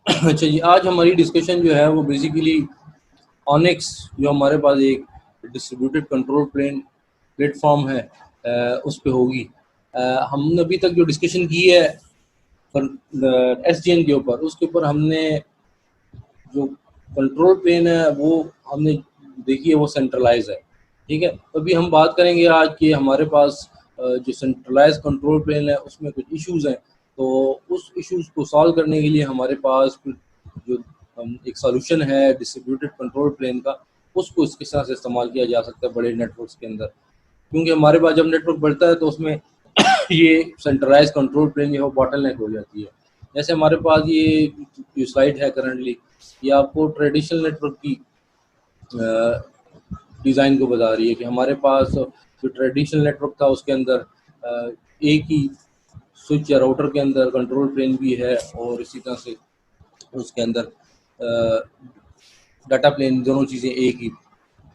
अच्छा जी, आज हमारी डिस्कशन जो है वो बेसिकली ऑनिक्स जो हमारे पास एक डिस्ट्रीब्यूटेड कंट्रोल प्लेटफॉर्म है उस पे होगी। हमने अभी तक जो डिस्कशन की है एसडीएन के ऊपर, उसके ऊपर हमने जो कंट्रोल प्लेन है वो हमने देखी है, वो सेंट्रलाइज है। ठीक है, तो अभी हम बात करेंगे आज कि हमारे पास जो सेंट्रलाइज कंट्रोल प्लेन है उसमें कुछ इश्यूज हैं। तो उस इश्यूज को सॉल्व करने के लिए हमारे पास जो एक सॉल्यूशन है डिस्ट्रीब्यूटेड कंट्रोल प्लेन का, उसको इस तरह से इस्तेमाल किया जा सकता है बड़े नेटवर्क्स के अंदर। क्योंकि हमारे पास जब नेटवर्क बढ़ता है तो उसमें ये सेंट्रलाइज कंट्रोल प्लेन जो है बॉटलनेक हो जाती है। जैसे हमारे पास ये जो स्लाइड है करंटली, ये आपको ट्रेडिशनल नेटवर्क की डिज़ाइन को बता रही है कि हमारे पास जो ट्रेडिशनल नेटवर्क था उसके अंदर एक ही स्विच या राउटर के अंदर कंट्रोल प्लेन भी है, और इसी तरह से उसके अंदर डाटा प्लेन, दोनों चीज़ें एक ही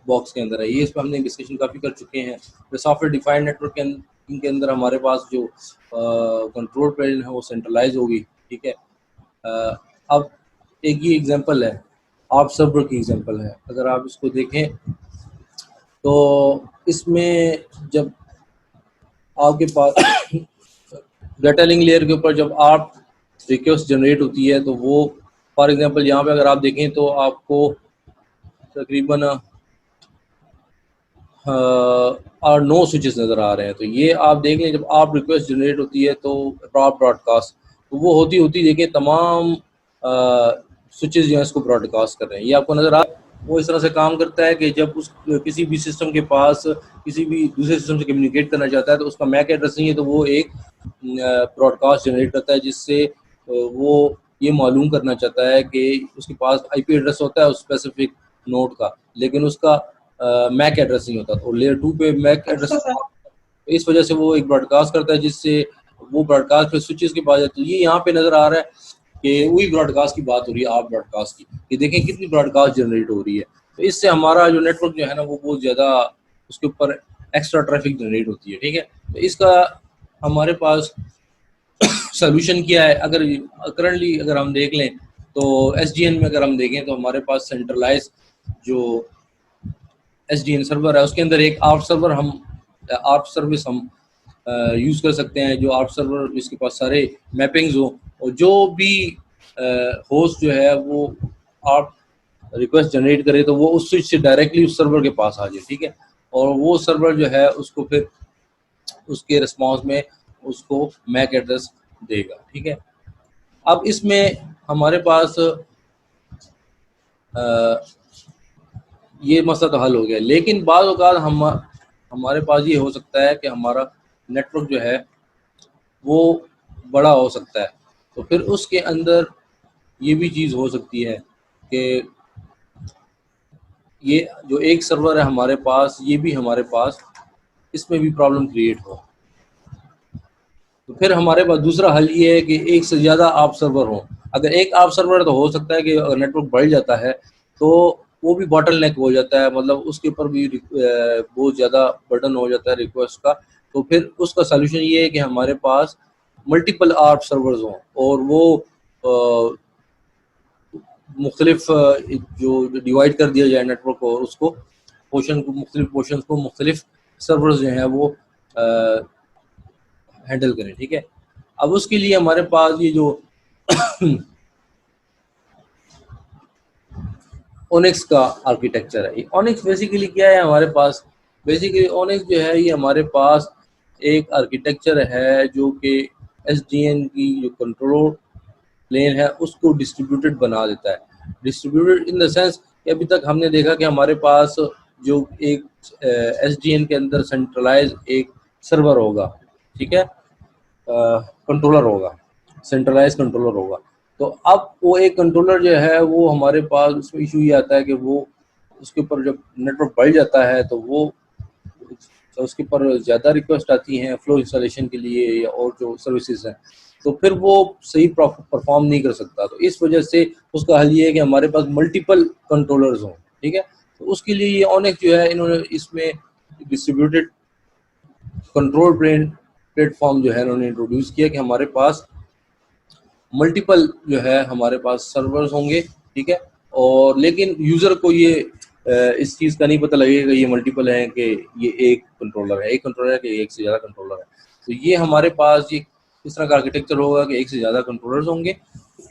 बॉक्स के अंदर है। ये इस पर हमने डिस्कशन काफ़ी कर चुके हैं। तो सॉफ्टवेयर डिफाइंड नेटवर्क के अंदर हमारे पास जो कंट्रोल प्लेन है वो सेंट्रलाइज होगी। ठीक है, अब एक ही एग्जांपल है, आप सर्वर की एग्जांपल है। अगर आप इसको देखें तो इसमें जब आपके पास डाटा लिंक लेयर के ऊपर जब आप रिक्वेस्ट जनरेट होती है तो वो, फॉर एग्जांपल यहाँ पे अगर आप देखें तो आपको तकरीबन और 9 स्विचेस नज़र आ रहे हैं। तो ये आप देख लें, जब आप रिक्वेस्ट जनरेट होती है तो ड्रॉप ब्रॉडकास्ट, तो वो होती होती देखिए तमाम स्विचेस जो हैं इसको ब्रॉडकास्ट कर रहे हैं। ये आपको नज़र आ, वो इस तरह से काम करता है कि जब उस किसी भी सिस्टम के पास किसी भी दूसरे सिस्टम से कम्युनिकेट करना चाहता है तो उसका मैक एड्रेस नहीं है, तो वो एक ब्रॉडकास्ट जनरेट करता है जिससे वो ये मालूम करना चाहता है कि उसके पास आईपी एड्रेस होता है उस स्पेसिफिक नोड का, लेकिन उसका मैक एड्रेस नहीं होता। तो लेयर 2 पे मैक एड्रेस, इस वजह से वो एक ब्रॉडकास्ट करता है जिससे वो ब्रॉडकास्ट पे स्विचेस के पास जाती है। ये यहाँ पे नज़र आ रहा है कि वही ब्रॉडकास्ट की बात हो रही है, आप ब्रॉडकास्ट की, कि देखें कितनी ब्रॉडकास्ट जनरेट हो रही है। तो इससे हमारा जो नेटवर्क जो है ना वो बहुत ज़्यादा, उसके ऊपर एक्स्ट्रा ट्रैफिक जनरेट होती है। ठीक है, तो इसका हमारे पास सोल्यूशन क्या है? अगर करंटली अगर हम देख लें तो एसडीएन में अगर हम देखें तो हमारे पास सेंट्रलाइज जो एसडीएन सर्वर है उसके अंदर एक आर्ट सर्वर हम आर्ट सर्विस हम यूज़ कर सकते हैं। जो आर्ट सर्वर जिसके पास सारे मैपिंग्स हो, और जो भी होस्ट जो है वो आर्ट रिक्वेस्ट जनरेट करे तो वो उस स्विच से डायरेक्टली उस सर्वर के पास आ जाए। ठीक है, और वो सर्वर जो है उसको फिर उसके रिस्पॉन्स में उसको मैक एड्रेस देगा। ठीक है, अब इसमें हमारे पास ये मसला तो हल हो गया, लेकिन बाद औक़ात हमारे पास ये हो सकता है कि हमारा नेटवर्क जो है वो बड़ा हो सकता है। तो फिर उसके अंदर ये भी चीज़ हो सकती है कि ये जो एक सर्वर है हमारे पास, ये भी हमारे पास इसमें भी प्रॉब्लम क्रिएट हो। तो फिर हमारे पास दूसरा हल ये है कि एक से ज़्यादा आप सर्वर हों। अगर एक आप सर्वर है तो हो सकता है कि अगर नेटवर्क बढ़ जाता है तो वो भी बॉटलनेक हो जाता है, मतलब उसके ऊपर भी बहुत ज़्यादा बर्डन हो जाता है रिक्वेस्ट का। तो फिर उसका सॉल्यूशन ये है कि हमारे पास मल्टीपल आर्ट सर्वर्स हों, और वो मुख्तलिफ जो डिवाइड कर दिया जाए नेटवर्क को, और उसको मुख्तलिफ पोर्शन को मुख्तलिफ सर्वर्स जो हैं वो हैंडल करें। ठीक है, अब उसके लिए हमारे पास ये जो ओनिक्स का आर्किटेक्चर है। ओनिक्स बेसिकली क्या है हमारे पास? बेसिकली ओनिक्स जो है ये हमारे पास एक आर्किटेक्चर है जो कि एसडीएन की जो कंट्रोल प्लेन है उसको डिस्ट्रीब्यूटेड बना देता है। डिस्ट्रीब्यूटेड इन द सेंस कि अभी तक हमने देखा कि हमारे पास जो एक एसडीएन के अंदर सेंट्रलाइज एक सर्वर होगा, ठीक है, कंट्रोलर होगा, सेंट्रलाइज कंट्रोलर होगा। तो अब वो एक कंट्रोलर जो है वो हमारे पास, उसमें इशू ये आता है कि वो उसके ऊपर जब नेटवर्क बढ़ जाता है तो उसके ऊपर ज़्यादा रिक्वेस्ट आती हैं फ्लो इंस्टॉलेशन के लिए या और जो सर्विसेज हैं, तो फिर वो सही परफॉर्म नहीं कर सकता। तो इस वजह से उसका हल ये है कि हमारे पास मल्टीपल कंट्रोलर्स हों। ठीक है, तो उसके लिए ये ओनेक्स जो है इन्होंने इसमें डिस्ट्रीब्यूटेड कंट्रोल प्लेटफॉर्म जो है इन्होंने इंट्रोड्यूस किया कि हमारे पास मल्टीपल जो है हमारे पास सर्वर्स होंगे, ठीक है। और लेकिन यूज़र को ये इस चीज़ का नहीं पता लगेगा ये मल्टीपल है कि ये एक कंट्रोलर है, एक कंट्रोलर है कि एक से ज़्यादा कंट्रोलर है। तो ये हमारे पास ये इस तरह का आर्किटेक्चर होगा कि एक से ज़्यादा कंट्रोलर्स होंगे।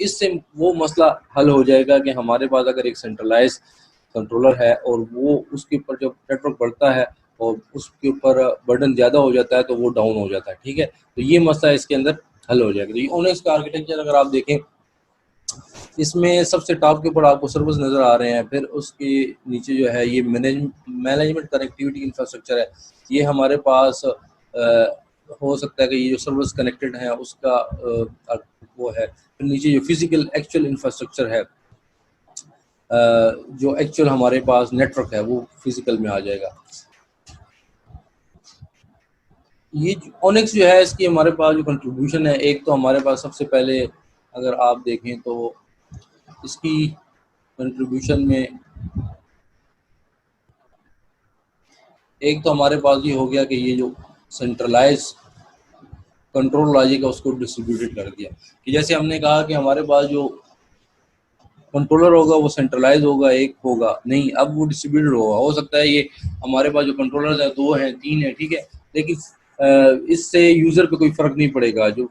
इससे वो मसला हल हो जाएगा कि हमारे पास अगर एक सेंट्रलाइज कंट्रोलर है और वो उसके ऊपर जब नेटवर्क बढ़ता है और उसके ऊपर बर्डन ज़्यादा हो जाता है तो वो डाउन हो जाता है, ठीक है। तो ये मसला इसके अंदर हल हो जाएगा। तो ये ओनेक्स का आर्किटेक्चर अगर आप देखें, इसमें सबसे टॉप के ऊपर आपको सर्विस नज़र आ रहे हैं, फिर उसके नीचे जो है ये मैनेजमेंट कनेक्टिविटी इंफ्रास्ट्रक्चर है। ये हमारे पास हो सकता है कि ये जो सर्विस कनेक्टेड है उसका वो है। फिर नीचे जो फिजिकल एक्चुअल इंफ्रास्ट्रक्चर है, जो एक्चुअल हमारे पास नेटवर्क है वो फिजिकल में आ जाएगा। ये ओनेक्स जो है इसकी हमारे पास जो कंट्रीब्यूशन है, एक तो हमारे पास सबसे पहले अगर आप देखें तो इसकी कंट्रीब्यूशन में एक तो हमारे पास ये हो गया कि ये जो सेंट्रलाइज कंट्रोल लॉजिक है उसको डिस्ट्रीब्यूटेड कर दिया, कि जैसे हमने कहा कि हमारे पास जो कंट्रोलर होगा वो सेंट्रलाइज होगा, एक होगा नहीं, अब वो डिस्ट्रीब्यूटेड होगा। हो सकता है ये हमारे पास जो कंट्रोलर्स है 2 हैं 3 हैं, ठीक है, लेकिन इससे यूज़र पे कोई फ़र्क नहीं पड़ेगा। जो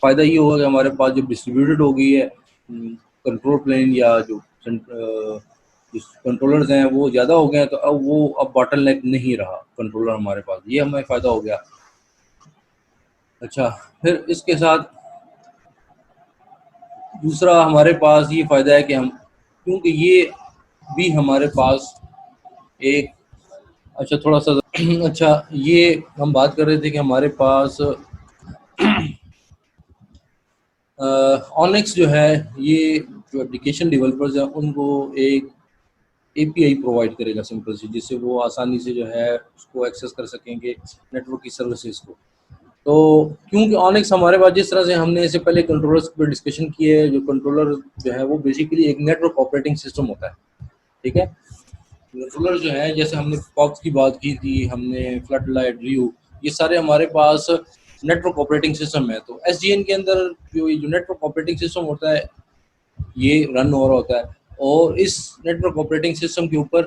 फ़ायदा ये होगा कि हमारे पास जब डिस्ट्रीब्यूटेड हो गई है कंट्रोल प्लेन या जो कंट्रोलर्स हैं वो ज़्यादा हो गए हैं, तो अब बॉटलनेक नहीं रहा कंट्रोलर हमारे पास, ये हमें फ़ायदा हो गया। अच्छा, फिर इसके साथ दूसरा हमारे पास ये फ़ायदा है कि हम, क्योंकि ये भी हमारे पास एक अच्छा थोड़ा सा अच्छा, ये हम बात कर रहे थे कि हमारे पास ओनेक्स जो है ये जो एप्लीकेशन डेवलपर्स हैं उनको एक एपीआई प्रोवाइड करेगा सिंपल सी, जिससे वो आसानी से जो है उसको एक्सेस कर सकेंगे नेटवर्क की सर्विसेज को। तो क्योंकि ओनेक्स हमारे पास जिस तरह से हमने इससे पहले कंट्रोलर्स पर डिस्कशन किए है, जो कंट्रोलर जो है वो बेसिकली एक नेटवर्क ऑपरेटिंग सिस्टम होता है, ठीक है। कंट्रोलर जो है जैसे हमने पॉक्स की बात की थी, हमने फ्लड लाइट रियो, ये सारे हमारे पास नेटवर्क ऑपरेटिंग सिस्टम है। तो एसडीएन के अंदर जो नेटवर्क ऑपरेटिंग सिस्टम होता है ये रन हो रहा होता है, और इस नेटवर्क ऑपरेटिंग सिस्टम के ऊपर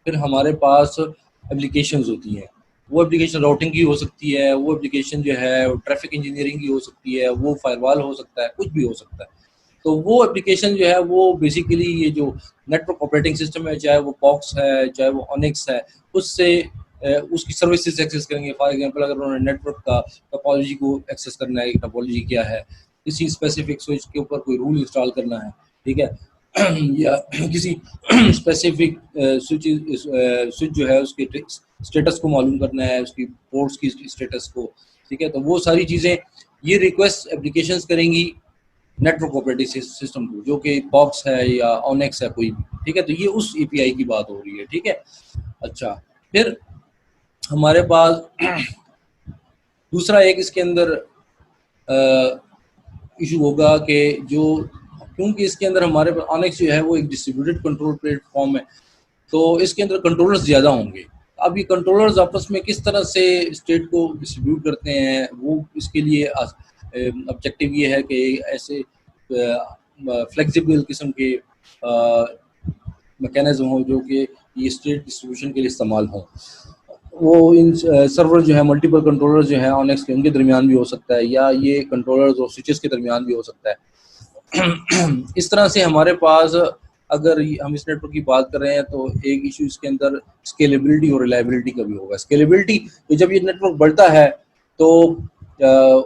फिर हमारे पास एप्लीकेशंस होती हैं। वो एप्लीकेशन राउटिंग की हो सकती है, वो एप्लीकेशन जो है ट्रैफिक इंजीनियरिंग की हो सकती है, वो फायरवॉल हो सकता है, कुछ भी हो सकता है। तो वो एप्लीकेशन जो है वो बेसिकली ये जो नेटवर्क ऑपरेटिंग सिस्टम है, चाहे वो पॉक्स है चाहे वो ओनेक्स है, उससे उसकी सर्विसेज एक्सेस करेंगे। फॉर एग्जांपल अगर उन्होंने नेटवर्क का टोपोलॉजी को एक्सेस करना है, टोपोलॉजी क्या है, किसी स्पेसिफिक स्विच के ऊपर कोई रूल इंस्टॉल करना है, ठीक है या किसी स्पेसिफिक स्विच जो है उसके स्टेटस को मालूम करना है, उसकी पोर्ट्स की स्टेटस को, ठीक है। तो वो सारी चीज़ें ये रिक्वेस्ट एप्लीकेशंस करेंगी नेटवर्क ऑपरेटिंग सिस्टम को, जो कि पॉक्स है या ओनेक्स है कोई भी, ठीक है। तो ये उस एपीआई की बात हो रही है, ठीक है। अच्छा, फिर हमारे पास दूसरा एक इसके अंदर इशू होगा कि जो, क्योंकि इसके अंदर हमारे पास ओनेक्स जो है वो एक डिस्ट्रीब्यूटेड कंट्रोल प्लेटफॉर्म है, तो इसके अंदर कंट्रोलर्स ज़्यादा होंगे। अब ये कंट्रोलर्स आपस में किस तरह से स्टेट को डिस्ट्रीब्यूट करते हैं, वो इसके लिए ऑब्जेक्टिव ये है कि ऐसे फ्लेक्सिबल किस्म के मैकेनिज्म हो जो कि ये स्टेट डिस्ट्रीब्यूशन के लिए इस्तेमाल हों। वो इन सर्वर जो है मल्टीपल कंट्रोलर्स जो है ओनेक्स के, उनके दरमियान भी हो सकता है, या ये कंट्रोलर्स और स्विचेस के दरमियान भी हो सकता है। इस तरह से हमारे पास अगर हम इस नेटवर्क की बात कर रहे हैं तो एक इशू इसके अंदर स्केलेबिलिटी और रिलायबिलिटी का भी होगा। स्केलेबिलिटी, तो जब ये नेटवर्क बढ़ता है तो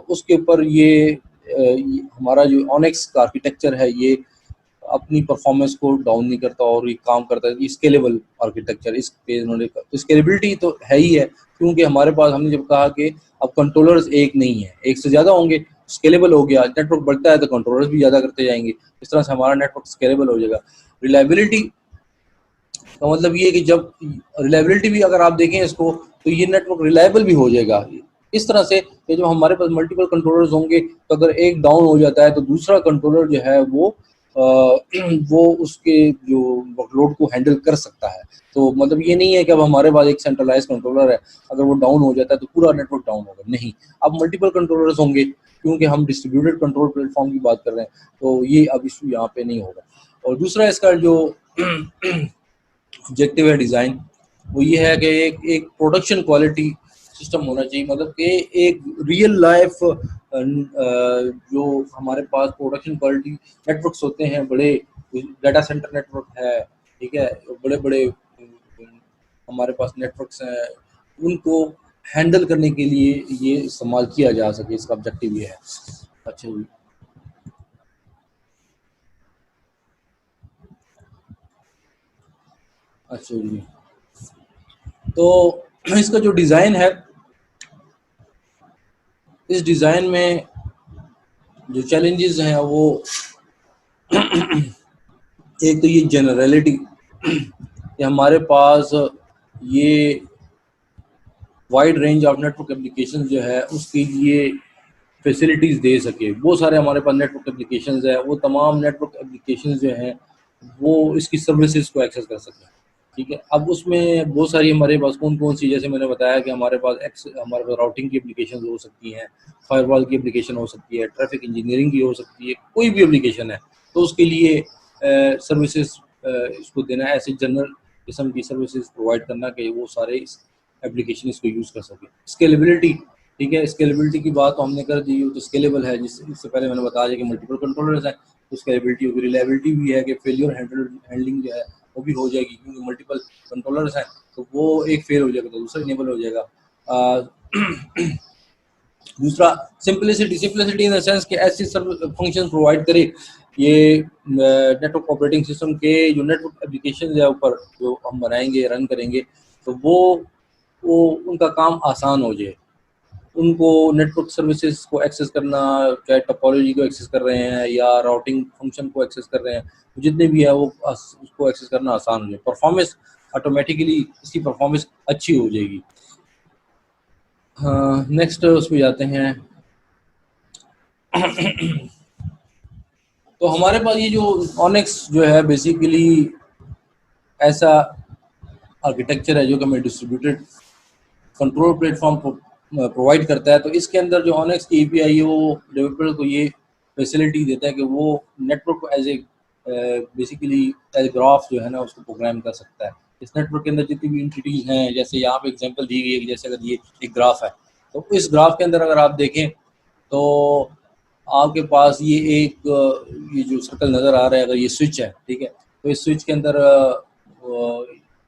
उसके ऊपर ये हमारा जो ओनेक्स का आर्किटेक्चर है ये अपनी परफॉर्मेंस को डाउन नहीं करता और ये काम करता है। स्केलेबल आर्किटेक्चर इस पे उन्होंने, तो स्केलेबिलिटी तो है ही है, क्योंकि हमारे पास हमने जब कहा कि अब कंट्रोलर्स एक नहीं है, एक से ज़्यादा होंगे, स्केलेबल हो गया, नेटवर्क बढ़ता है तो कंट्रोलर्स भी ज़्यादा करते जाएंगे, इस तरह से हमारा नेटवर्क स्केलेबल हो जाएगा। रिलायबिलिटी का मतलब ये है कि जब रिलायबिलिटी भी अगर आप देखें इसको, तो ये नेटवर्क रिलायबल भी हो जाएगा इस तरह से कि जब हमारे पास मल्टीपल कंट्रोलर्स होंगे तो अगर एक डाउन हो जाता है तो दूसरा कंट्रोलर जो है वो वो उसके जो वर्कलोड को हैंडल कर सकता है। तो मतलब ये नहीं है कि अब हमारे पास एक सेंट्रलाइज़ कंट्रोलर है, अगर वो डाउन हो जाता है तो पूरा नेटवर्क डाउन होगा, नहीं। अब मल्टीपल कंट्रोलर्स होंगे, क्योंकि हम डिस्ट्रीब्यूटेड कंट्रोल प्लेटफ़ॉर्म की बात कर रहे हैं, तो ये अब इश्यू यहाँ पे नहीं होगा। और दूसरा इसका जो ऑब्जेक्टिव है डिज़ाइन, वो ये है कि एक प्रोडक्शन क्वालिटी सिस्टम होना चाहिए, मतलब कि एक रियल लाइफ जो हमारे पास प्रोडक्शन क्वालिटी नेटवर्क्स होते हैं, बड़े डाटा सेंटर नेटवर्क है, ठीक है, बड़े बड़े हमारे पास नेटवर्क्स हैं, उनको हैंडल करने के लिए ये इस्तेमाल किया जा सके, इसका ऑब्जेक्टिव ये है। अच्छा जी। अच्छा जी। तो इसका जो डिज़ाइन है, इस डिज़ाइन में जो चैलेंजेस हैं वो एक तो ये जनरलिटी कि हमारे पास ये wide range of network application जो है उसके लिए फैसिलिटीज़ दे सके। वो सारे हमारे पास नेटवर्क एप्लीकेशंस है, वो तमाम नेटवर्क एप्लीकेशंस जो हैं वो इसकी सर्विसेज को एक्सेस कर सकें, ठीक है। अब उसमें बहुत सारी हमारे पास कौन कौन सी, जैसे मैंने बताया कि हमारे पास राउटिंग की एप्लीकेशन हो सकती हैं, फायरवॉल की एप्लीकेशन हो सकती है, ट्रैफिक इंजीनियरिंग की हो सकती है, कोई भी एप्लीकेशन है तो उसके लिए सर्विसेज इसको देना है, ऐसे जनरल किस्म की सर्विसेज प्रोवाइड करना कि वो सारे इस एप्लीकेशन इसको यूज़ कर सकें। स्केलेबिलिटी, ठीक है, स्केलेबिलिटी की बात तो हमने कर दी, तो स्केलेबल है, जिससे इससे पहले मैंने बताया कि मल्टीपल कंट्रोलर्स हैं, तो स्केलेबिलिटी होगी। रिलायबिलिटी भी है कि फेलियर हैंडलिंग जो है वो भी हो जाएगी, क्योंकि मल्टीपल कंट्रोलर्स हैं तो वो एक फेल हो जाएगा तो दूसरा इनेबल हो जाएगा। दूसरा simplicity, simplicity in the sense कि ऐसे सब फंक्शन प्रोवाइड करे ये नेटवर्क ऑपरेटिंग सिस्टम के जो नेटवर्क एप्लीकेशन है ऊपर जो हम बनाएंगे रन करेंगे, तो वो उनका काम आसान हो जाए। उनको नेटवर्क सर्विसेज को एक्सेस करना, चाहे टोपोलॉजी को एक्सेस कर रहे हैं या राउटिंग फंक्शन को एक्सेस कर रहे हैं, जितने भी है वो उसको एक्सेस करना आसान हो जाए। परफॉर्मेंस ऑटोमेटिकली, इसकी परफॉर्मेंस अच्छी हो जाएगी। हाँ, नेक्स्ट उस पर जाते हैं। तो हमारे पास ये जो ऑनेक्स जो है बेसिकली ऐसा आर्किटेक्चर है जो कि हमें डिस्ट्रीब्यूटेड कंट्रोल प्लेटफॉर्म प्रोवाइड करता है। तो इसके अंदर जो ऑनेक्स की एपीआई है वो डेवलपर को ये फैसिलिटी देता है कि वो नेटवर्क को as a basically as graph जो है ना उसको प्रोग्राम कर सकता है। इस नेटवर्क के अंदर जितनी भी एंटिटीज हैं, जैसे यहाँ पे एग्जांपल दी गई है कि जैसे अगर ये एक ग्राफ है, तो इस ग्राफ के अंदर अगर आप देखें तो आपके पास ये एक ये जो सर्कल नज़र आ रहा है, अगर ये स्विच है, ठीक है, तो इस स्विच के अंदर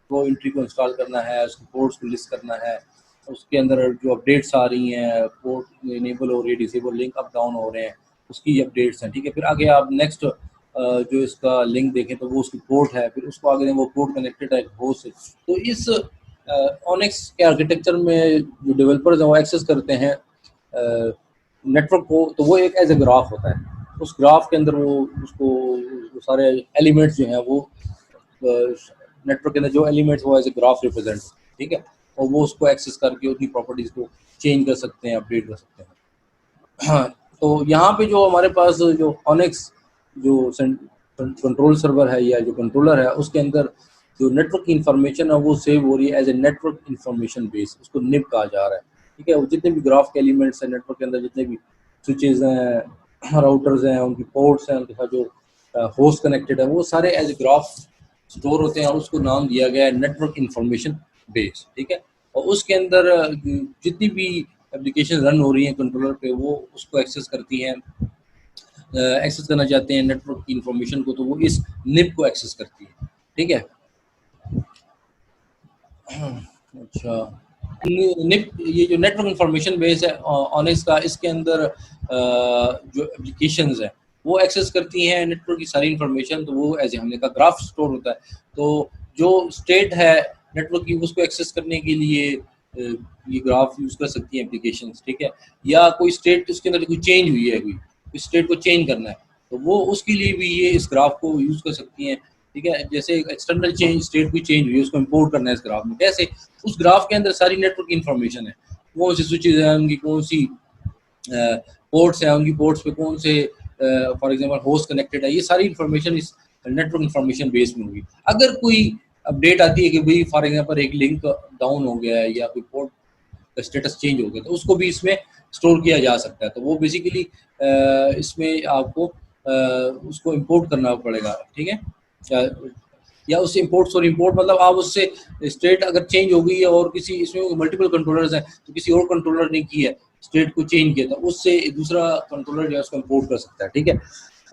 वो एंट्री को इंस्टॉल करना है, उसके पोर्ट्स को लिस्ट करना है, उसके अंदर जो अपडेट्स आ रही हैं, पोर्ट इनेबल हो रही है, डिसेबल, लिंक अप डाउन हो रहे हैं, उसकी अपडेट्स हैं, ठीक है। फिर आगे आप नेक्स्ट जो इसका लिंक देखें तो वो उसकी पोर्ट है, फिर उसको आगे वो पोर्ट कनेक्टेड है होस्ट से। तो इस ऑनेक्स के आर्किटेक्चर में जो डेवलपर्स हैं वो एक्सेस करते हैं नेटवर्क को, तो वो एक एज ए ग्राफ होता है। उस ग्राफ के अंदर वो उसको वो सारे एलिमेंट्स जो हैं वो नेटवर्क के अंदर जो एलिमेंट्स वो एज ए ग्राफ रिप्रेजेंट, ठीक है, और वो उसको एक्सेस करके उसकी प्रॉपर्टीज़ को चेंज कर सकते हैं, अपडेट कर सकते हैं। हाँ, तो यहाँ पे जो हमारे पास जो ऑनेक्स जो कंट्रोल सर्वर है या जो कंट्रोलर है, उसके अंदर जो नेटवर्क की इंफॉर्मेशन है वो सेव हो रही है as a network information base, उसको निब कहा जा रहा है, ठीक है। वो जितने भी ग्राफ के एलिमेंट्स हैं नेटवर्क के अंदर, जितने भी स्विचेज हैं, राउटर्स हैं, उनकी पोर्ट्स हैं, उनके साथ जो होस्ट कनेक्टेड है, वो सारे एज ए ग्राफ स्टोर होते हैं और उसको नाम दिया गया है नेटवर्क इंफॉर्मेशन बेस, ठीक है। और उसके अंदर जितनी भी एप्लीकेशन रन हो रही हैं कंट्रोलर पे, वो उसको एक्सेस करती हैं, एक्सेस करना चाहते हैं नेटवर्क की इंफॉर्मेशन को, तो वो इस निब को एक्सेस करती है, ठीक है। अच्छा, निप ये जो नेटवर्क इंफॉर्मेशन बेस है ऑनेक्स का, इसके अंदर जो एप्लीकेशंस हैं वो एक्सेस करती हैं नेटवर्क की सारी इंफॉर्मेशन, तो वो एज हमने कहा ग्राफ स्टोर होता है। तो जो स्टेट है नेटवर्क की उसको एक्सेस करने के लिए ये ग्राफ यूज़ कर सकती हैं एप्लीकेशंस, ठीक है। या कोई स्टेट उसके अंदर कोई चेंज हुई है, कोई स्टेट को चेंज करना है, तो वो उसके लिए भी ये इस ग्राफ को यूज़ कर सकती हैं, ठीक है। जैसे एक्सटर्नल चेंज, स्टेट की चेंज हुई है, उसको इंपोर्ट करना है इस ग्राफ में, कैसे? उस ग्राफ के अंदर सारी नेटवर्क इन्फॉर्मेशन है, कौन सी स्विचेज हैं उनकी, कौन सी पोर्ट्स हैं उनकी, पोर्ट्स पे कौन से फॉर एग्जांपल होस्ट कनेक्टेड है, ये सारी इंफॉर्मेशन इस नेटवर्क इंफॉर्मेशन बेस में होगी। अगर कोई अपडेट आती है कि भाई फॉर एग्जांपल एक लिंक डाउन हो गया है या कोई पोर्ट का स्टेटस चेंज हो गया, तो उसको भी इसमें स्टोर किया जा सकता है। तो वो बेसिकली इसमें आपको उसको इंपोर्ट करना पड़ेगा, ठीक है, या उससे इंपोर्ट मतलब आप उससे स्टेट अगर चेंज हो गई है और किसी इसमें मल्टीपल कंट्रोलर्स हैं तो किसी और कंट्रोलर ने की है स्टेट को चेंज किया था, उससे दूसरा कंट्रोलर जो है उसको इंपोर्ट कर सकता है, ठीक है।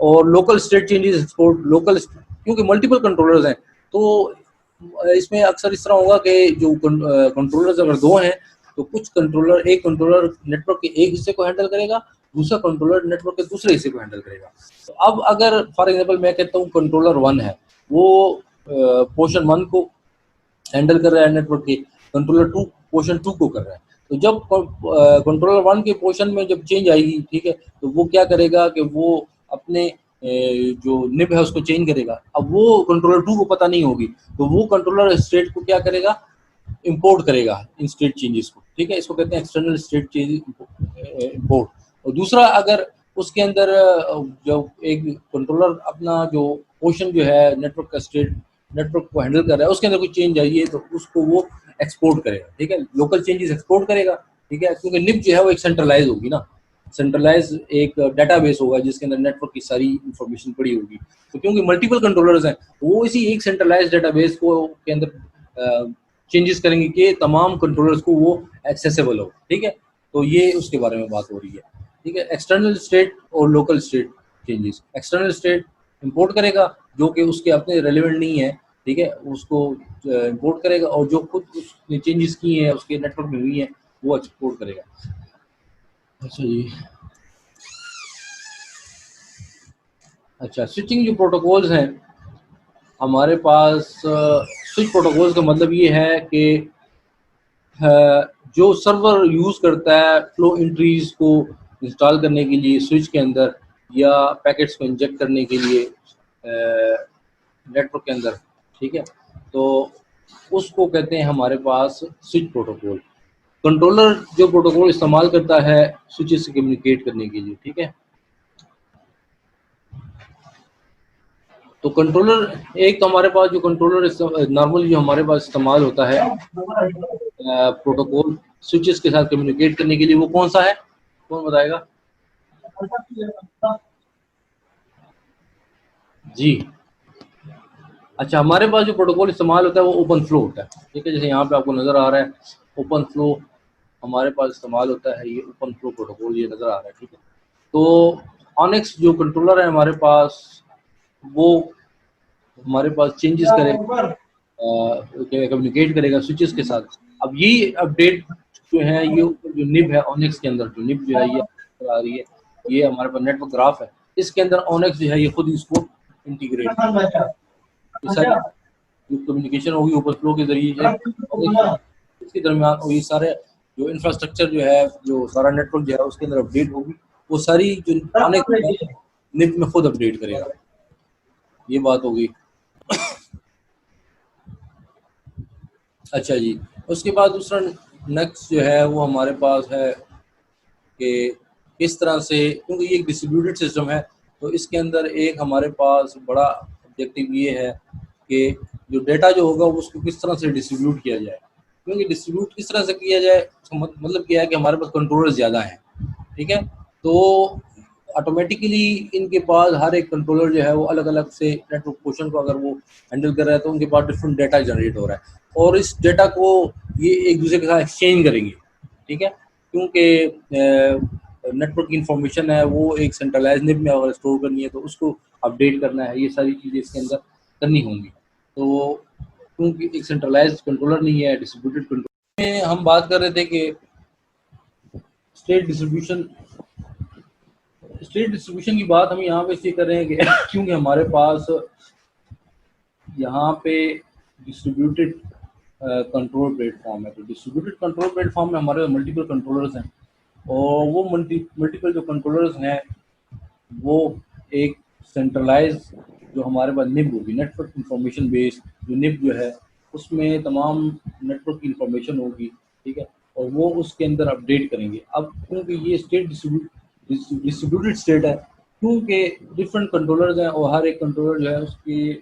और local state changes export local, क्योंकि मल्टीपल कंट्रोलर्स हैं तो इसमें अक्सर इस तरह होगा कि जो कंट्रोलर्स अगर दो हैं तो कुछ कंट्रोलर, एक कंट्रोलर नेटवर्क के एक हिस्से को हैंडल करेगा, दूसरा कंट्रोलर नेटवर्क के दूसरे हिस्से को हैंडल करेगा। तो अब अगर फॉर एग्जांपल मैं कहता हूँ कंट्रोलर 1 है, वो पोर्शन 1 को हैंडल कर रहा है नेटवर्क के, कंट्रोलर 2 पोर्शन 2 को कर रहा है। तो जब कंट्रोलर 1 के पोर्शन में जब चेंज आएगी, ठीक है, तो वो क्या करेगा कि वो अपने जो निब है उसको चेंज करेगा। अब वो कंट्रोलर 2 को पता नहीं होगी, तो वो कंट्रोलर स्टेट को क्या करेगा, इंपोर्ट करेगा इन स्टेट चेंजेस को, ठीक है। इसको कहते हैं एक्सटर्नल स्टेट चेंज इंपोर्ट। और दूसरा, अगर उसके अंदर जो एक कंट्रोलर अपना जो पोर्शन जो है नेटवर्क का स्टेट नेटवर्क को हैंडल कर रहा है उसके अंदर कोई चेंज आई है तो उसको वो एक्सपोर्ट करेगा, ठीक है, लोकल चेंजेस एक्सपोर्ट करेगा, ठीक है, क्योंकि निब जो है वो एक सेंट्रलाइज होगी ना, सेंट्रलाइज एक डाटाबेस होगा जिसके अंदर नेटवर्क की सारी इंफॉर्मेशन पड़ी होगी। तो क्योंकि मल्टीपल कंट्रोलर्स हैं वो इसी एक सेंट्रलाइज डाटाबेस को के अंदर चेंजेस करेंगे कि तमाम कंट्रोलर्स को वो एक्सेसिबल हो, ठीक है। तो ये उसके बारे में बात हो रही है, ठीक है। एक्सटर्नल स्टेट और local state changes, external state import करेगा जो कि उसके अपने रेलिवेंट नहीं है, ठीक है, उसको इंपोर्ट करेगा, और जो खुद उसने चेंजेस किए हैं उसके नेटवर्क में हुई हैं वो एक्सपोर्ट करेगा। अच्छा जी, अच्छा, स्विचिंग जो प्रोटोकॉल्स हैं हमारे पास, स्विच प्रोटोकॉल्स का मतलब ये है कि जो सर्वर यूज़ करता है फ्लो एंट्रीज को इंस्टॉल करने के लिए स्विच के अंदर या पैकेट्स को इंजेक्ट करने के लिए नेटवर्क के अंदर, ठीक है, तो उसको कहते हैं हमारे पास स्विच प्रोटोकॉल। कंट्रोलर जो प्रोटोकॉल इस्तेमाल करता है स्विचेस से कम्युनिकेट करने के लिए, ठीक है। तो कंट्रोलर एक तो हमारे पास जो कंट्रोलर नॉर्मली जो हमारे पास इस्तेमाल होता है प्रोटोकॉल स्विचेस के साथ कम्युनिकेट करने के लिए, वो कौन सा है, कौन बताएगा जी। अच्छा, हमारे पास जो प्रोटोकॉल इस्तेमाल होता है वो ओपन फ्लो होता है, ठीक है, जैसे यहाँ पे आपको नज़र आ रहा है ओपन फ्लो हमारे पास इस्तेमाल होता है, ये ओपन फ्लो प्रोटोकॉल ये नज़र आ रहा है, ठीक है। तो ऑनेक्स जो कंट्रोलर है हमारे पास वो हमारे पास चेंजेस करेगा, कम्युनिकेट करेगा स्विचेस के साथ। अब ये अपडेट जो है ये जो निब है ऑनेक्स के अंदर, जो निब जो है ये आ रही है, ये हमारे पास नेटवर्क ग्राफ है, इसके अंदर ऑनेक्स जो है ये खुद इसको इंटीग्रेट, ये सारी जो कम्युनिकेशन होगी ओवरफ्लो के जरिए इसके दरमियान, और ये सारे जो इंफ्रास्ट्रक्चर जो है जो सारा नेटवर्क जो है उसके अंदर अपडेट होगी, वो सारी जो ऑनेक्स निब में खुद अपडेट करेगा। ये बात होगी। अच्छा जी, उसके बाद दूसरा नेक्स्ट जो है वो हमारे पास है कि किस तरह से, क्योंकि ये एक डिस्ट्रीब्यूटेड सिस्टम है तो इसके अंदर एक हमारे पास बड़ा ऑब्जेक्टिव ये है कि जो डेटा जो होगा उसको किस तरह से डिस्ट्रीब्यूट किया जाए। क्योंकि डिस्ट्रीब्यूट किस तरह से किया जाए मतलब क्या है कि हमारे पास कंट्रोलर ज़्यादा हैं, ठीक है, तो ऑटोमेटिकली इनके पास हर एक कंट्रोलर जो है वो अलग अलग से नेटवर्क पोर्शन को अगर वो हैंडल कर रहा है तो उनके पास डिफरेंट डेटा जनरेट हो रहा है, और इस डेटा को ये एक दूसरे के साथ एक्सचेंज करेंगे, ठीक है, क्योंकि नेटवर्क की इंफॉर्मेशन है वो एक सेंट्रलाइज निब में अगर स्टोर करनी है तो उसको अपडेट करना है, ये सारी चीज़ें इसके अंदर करनी होंगी। तो क्योंकि एक सेंट्रलाइज कंट्रोलर नहीं है, डिस्ट्रीब्यूटेड कंट्रोलर में हम बात कर रहे थे कि स्टेट डिस्ट्रीब्यूशन की बात हम यहाँ पे इसलिए कर रहे हैं कि क्योंकि हमारे पास यहाँ पे डिस्ट्रीब्यूटेड कंट्रोल प्लेटफॉर्म है। तो डिस्ट्रीब्यूटेड कंट्रोल प्लेटफॉर्म में हमारे मल्टीपल कंट्रोलर्स हैं, और वो मल्टीपल जो कंट्रोलर्स हैं वो एक सेंट्रलाइज जो हमारे पास निब होगी, नेटवर्क इंफॉर्मेशन बेस जो निब जो है उसमें तमाम नेटवर्क की इंफॉर्मेशन होगी, ठीक है, और वो उसके अंदर अपडेट करेंगे। अब क्योंकि ये स्टेट डिस्ट्रीब्यूटेड स्टेट है, क्योंकि डिफरेंट कंट्रोलर्स हैं और हर एक कंट्रोलर जो है उसके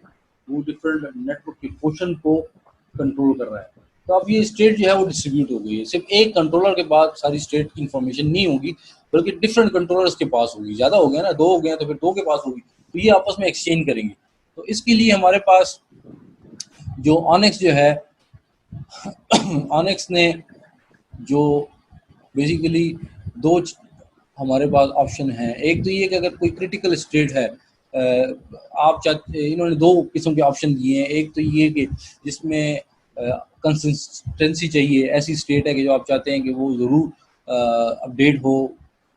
वो डिफरेंट नेटवर्क के पोर्शन को कंट्रोल कर रहा है। तो अब ये स्टेट जो है वो डिस्ट्रीब्यूट हो गई है, सिर्फ एक कंट्रोलर के पास सारी स्टेट की इंफॉर्मेशन नहीं होगी, बल्कि डिफरेंट कंट्रोलर्स के पास होगी। ज़्यादा हो गया ना, दो हो गए तो फिर दो के पास होगी, तो ये आपस में एक्सचेंज करेंगे। तो इसके लिए हमारे पास जो ऑनेक्स जो है ऑनेक्स ने जो बेसिकली दो हमारे पास ऑप्शन है। एक तो ये कि अगर कोई क्रिटिकल स्टेट है, आप चाहते, इन्होंने दो किस्म के ऑप्शन दिए हैं। एक तो ये कि जिसमें कंसिस्टेंसी चाहिए, ऐसी स्टेट है कि जो आप चाहते हैं कि वो ज़रूर अपडेट हो,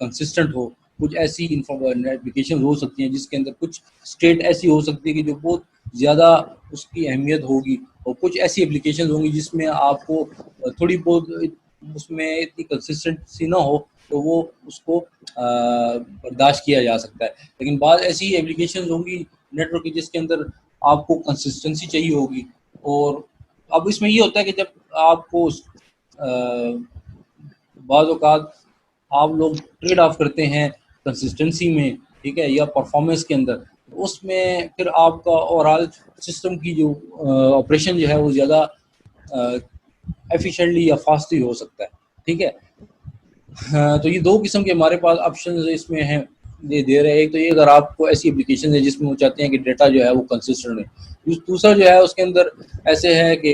कंसिस्टेंट हो। कुछ ऐसी एप्लीकेशन हो सकती हैं जिसके अंदर कुछ स्टेट ऐसी हो सकती है कि जो बहुत ज़्यादा उसकी अहमियत होगी, और कुछ ऐसी एप्लीकेशन होंगी जिसमें आपको थोड़ी बहुत उसमें इतनी कंसिस्टेंसी ना हो, तो वो उसको बर्दाश्त किया जा सकता है। लेकिन बाद ऐसी एप्लीकेशन होंगी नेटवर्क की जिसके अंदर आपको कंसिस्टेंसी चाहिए होगी। और अब इसमें ये होता है कि जब आपको बाज़ औक़ात आप लोग ट्रेड ऑफ करते हैं कंसिस्टेंसी में, ठीक है, या परफॉर्मेंस के अंदर, तो उसमें फिर आपका ओवरऑल सिस्टम की जो ऑपरेशन जो है वो ज़्यादा एफिशिएंटली या फास्टली हो सकता है, ठीक है। हाँ, तो ये दो किस्म के हमारे पास ऑप्शन इसमें हैं, ये दे रहे हैं। एक तो ये, अगर आपको ऐसी एप्लीकेशन है जिसमें वो चाहते हैं कि डेटा जो है वो कंसिस्टेंट है। दूसरा जो है उसके अंदर ऐसे है कि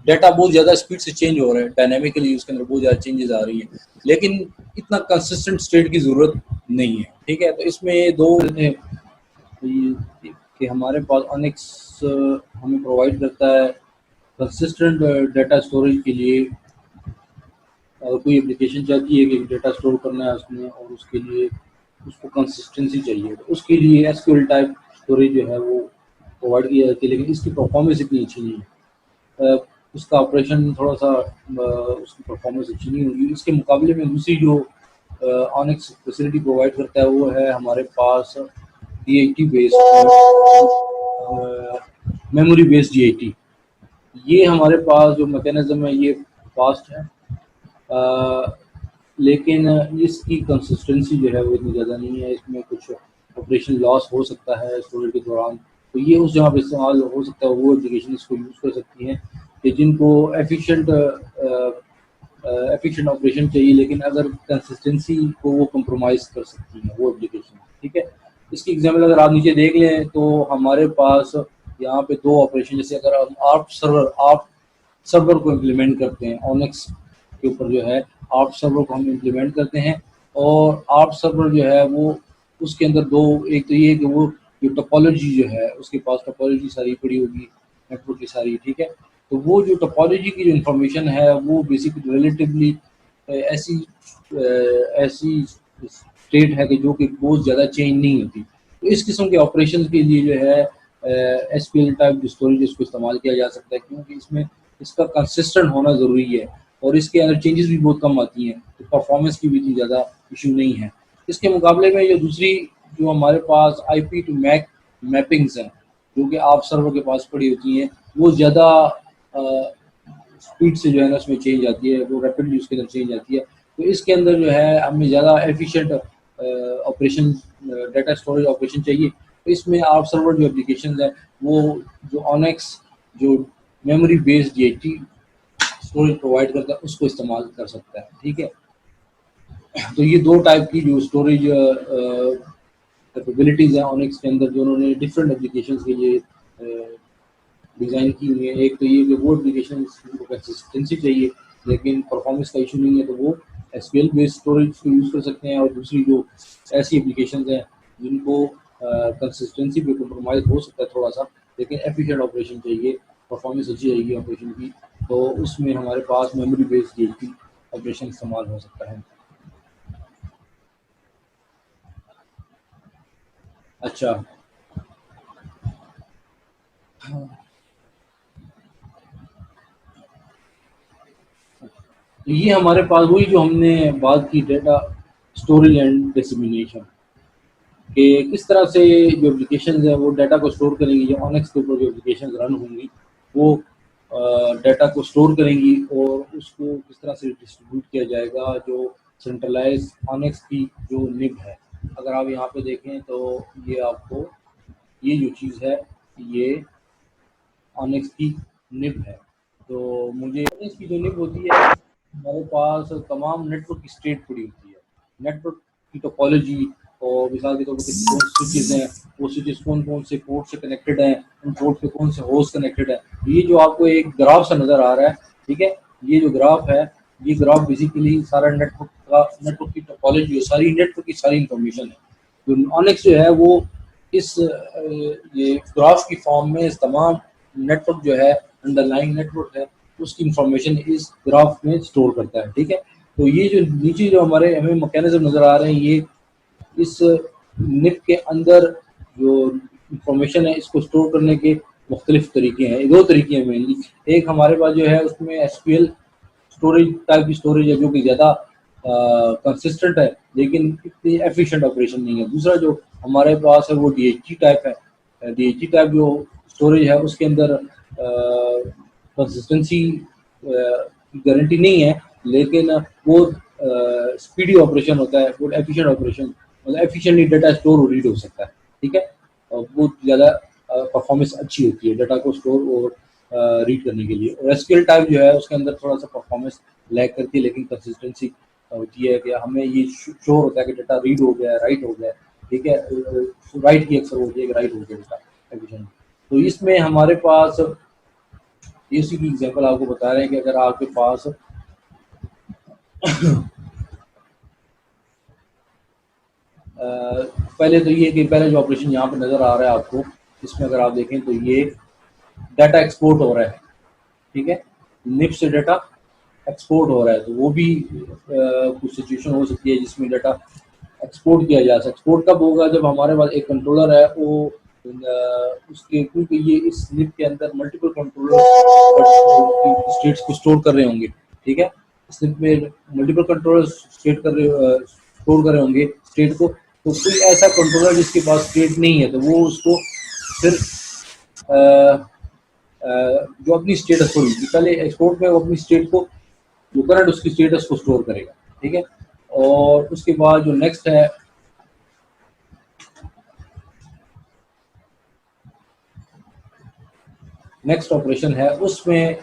डेटा बहुत ज़्यादा स्पीड से चेंज हो रहा है, डायनामिकली उसके अंदर बहुत ज़्यादा चेंजेस आ रही हैं, लेकिन इतना कंसिस्टेंट स्टेट की ज़रूरत नहीं है, ठीक है। तो इसमें दो हैं कि हमारे पास अनेक्स हमें प्रोवाइड करता है कंसिस्टेंट डेटा स्टोरेज के लिए। अगर कोई एप्लीकेशन चाहती है कि डेटा स्टोर करना है उसमें, और उसके लिए उसको कंसिस्टेंसी चाहिए, तो उसके लिए एसक्यूएल टाइप स्टोरेज जो है वो प्रोवाइड की जाती है, लेकिन इसकी परफॉर्मेंस इतनी अच्छी नहीं है। उसका ऑपरेशन थोड़ा सा उसकी परफॉर्मेंस अच्छी नहीं होगी। इसके मुकाबले में दूसरी जो ऑनेक्स फैसिलिटी प्रोवाइड करता है वो है हमारे पास DIT based memory based DIT। ये हमारे पास जो मैकेनिज्म है ये फास्ट है, लेकिन इसकी कंसिस्टेंसी जो है वो इतनी ज़्यादा नहीं है। इसमें कुछ ऑपरेशन लॉस हो सकता है स्टोरेज के दौरान, तो ये उस जगह पे इस्तेमाल हो सकता है, वो एप्लीकेशन इसको यूज़ कर सकती हैं कि जिनको एफिशिएंट ऑपरेशन चाहिए, लेकिन अगर कंसिस्टेंसी को वो कंप्रोमाइज़ कर सकती हैं वो एप्लीकेशन, ठीक है। इसकी एग्जाम्पल अगर आप नीचे देख लें तो हमारे पास यहाँ पे दो ऑपरेशन, जैसे अगर हम आर्प सर्वर को इम्प्लीमेंट करते हैं ऑनेक्स के ऊपर जो है, आर्प सर्वर को हम इम्प्लीमेंट करते हैं, और आर्प सर्वर जो है वो उसके अंदर दो, एक तो ये कि वो जो टोपोलॉजी जो है उसके पास टोपोलॉजी सारी पड़ी होगी नेटवर्क की सारी, ठीक है। तो वो जो टोपोलॉजी की जो इंफॉर्मेशन है वो बेसिकली रिलेटिवली ऐसी ऐसी स्टेट है कि जो कि बहुत ज़्यादा चेंज नहीं होती। तो इस किस्म के ऑपरेशन के लिए जो है SQL टाइप स्टोरेज इसको इस्तेमाल किया जा सकता है, क्योंकि इसमें इसका कंसिस्टेंट होना ज़रूरी है, और इसके अंदर चेंजेस भी बहुत कम आती हैं, तो परफॉर्मेंस की भी इतनी ज़्यादा इशू नहीं है। इसके मुकाबले में जो दूसरी जो हमारे पास IP टू मैक मैपिंग्स हैं, जो कि आप सर्वर के पास पड़ी होती हैं, वो ज़्यादा स्पीड से जो है ना उसमें चेंज आती है, वो रैपिडली उसके अंदर चेंज आती है। तो इसके अंदर जो है हमें ज़्यादा efficient operation, data storage operation चाहिए। तो इसमें आप सर्वर जो एप्लीकेशन है वो जो ऑनेक्स जो memory based DIT storage provide करता है उसको इस्तेमाल कर सकता है, ठीक है। तो ये दो टाइप की जो स्टोरेज कैपेबिलिटीज़ हैं ऑनेक्स के अंदर, जो उन्होंने डिफरेंट एप्लीकेशन के लिए डिज़ाइन की हुई है। एक तो ये कि वो एप्लीकेशन को कंसिस्टेंसी चाहिए लेकिन परफॉर्मेंस का इशू नहीं है, तो वो SQL बेस्ड स्टोरेज को यूज़ कर सकते हैं। और दूसरी जो ऐसी एप्लीकेशन हैं जिनको कंसिस्टेंसी पे कम्प्रोमाइज़ हो सकता है थोड़ा सा, लेकिन एफिशिएंट ऑपरेशन चाहिए, परफॉर्मेंस अच्छी रहेगी ऑपरेशन की, तो उसमें हमारे पास मेमोरी बेस्ड DIT ऑपरेशन इस्तेमाल हो सकता है। अच्छा, तो ये हमारे पास वही जो हमने बात की, डेटा स्टोरेज एंड डिसेमिनेशन, कि किस तरह से जो एप्लीकेशन है वो डाटा को स्टोर करेंगी, या ऑनेक्स के ऊपर जो एप्लीकेशन रन होंगी वो डाटा को स्टोर करेंगी, और उसको किस तरह से डिस्ट्रीब्यूट किया जाएगा, जो सेंट्रलाइज ऑनेक्स की जो निब है। अगर आप यहाँ पे देखें तो ये आपको ये जो चीज़ है ये ऑनिक्स की निब है। तो मुझे ऑनिक्स की जो निब होती है हमारे पास तमाम नेटवर्क की स्टेट पड़ी होती है, नेटवर्क की टोपोलॉजी और मिसाल के तौर पर कितने कौन स्विचेस हैं, वो स्विचेस कौन कौन से पोर्ट से कनेक्टेड हैं, उन पोर्ट पे कौन से होस्ट कनेक्टेड है। ये जो आपको एक ग्राफ सा नज़र आ रहा है, ठीक है, ये जो ग्राफ है ये ग्राफ बेसिकली सारा नेटवर्क की टोपोलॉजी है, सारी नेटवर्क की सारी इंफॉर्मेशन है। जो ऑनिक्स जो है वो इस ये ग्राफ की फॉर्म में इस तमाम नेटवर्क जो है अंडरलाइंग नेटवर्क है उसकी इंफॉर्मेशन इस ग्राफ में स्टोर करता है, ठीक है। तो ये जो नीचे जो हमारे हमें मैकेनिज्म नज़र आ रहे हैं ये इस निप के अंदर जो इंफॉर्मेशन है इसको स्टोर करने के मुख्तलिफ तरीके हैं, दो तरीके हैं मेनली। एक हमारे पास जो है उसमें एसक्यूएल स्टोरेज टाइप की स्टोरेज है जो कि ज़्यादा कंसिस्टेंट है लेकिन इतनी एफिशिएंट ऑपरेशन नहीं है। दूसरा जो हमारे पास है वो डीएचटी टाइप है। डीएचटी टाइप जो स्टोरेज है उसके अंदर कंसिस्टेंसी की गारंटी नहीं है लेकिन वो स्पीडी ऑपरेशन होता है, वो एफिशिएंट ऑपरेशन, मतलब एफिशिएंटली डाटा स्टोर और रीड हो सकता है, ठीक है। और बहुत ज़्यादा परफॉर्मेंस अच्छी होती है डाटा को स्टोर और रीड करने के लिए। और एसक्यूएल टाइप जो है उसके अंदर थोड़ा सा परफॉर्मेंस लैग करती है लेकिन कंसिस्टेंसी होती है कि हमें ये श्योर होता है कि डाटा रीड हो गया है, राइट हो गया है, ठीक है। राइट की अक्सर होती है कि राइट हो गया डाटा एफिशिएंट। तो इसमें हमारे पास इसी की एग्जांपल आपको बता रहे हैं कि अगर आपके पास पहले तो ये कि पहले जो ऑपरेशन यहाँ पे नज़र आ रहा है आपको, इसमें अगर आप देखें तो ये डाटा एक्सपोर्ट हो रहा है, ठीक है, निप से डाटा एक्सपोर्ट हो रहा है। तो वो भी कुछ सिचुएशन हो सकती है जिसमें डाटा एक्सपोर्ट किया जा सकता है। एक्सपोर्ट कब होगा? जब हमारे पास एक कंट्रोलर है वो उसके, क्योंकि ये इस निप के अंदर मल्टीपल कंट्रोलर स्टेट्स को स्टोर कर रहे होंगे, ठीक है। इस निप में मल्टीपल कंट्रोलर स्टोर कर रहे होंगे स्टेट को। तो कोई ऐसा कंट्रोलर जिसके पास स्टेट नहीं है तो वो उसको फिर जो अपनी स्टेटस को पहले एक्सपोर्ट में वो अपनी स्टेट को जो करंट उसकी स्टेटस को स्टोर करेगा, ठीक है। और उसके बाद जो नेक्स्ट है नेक्स्ट ऑपरेशन है उसमें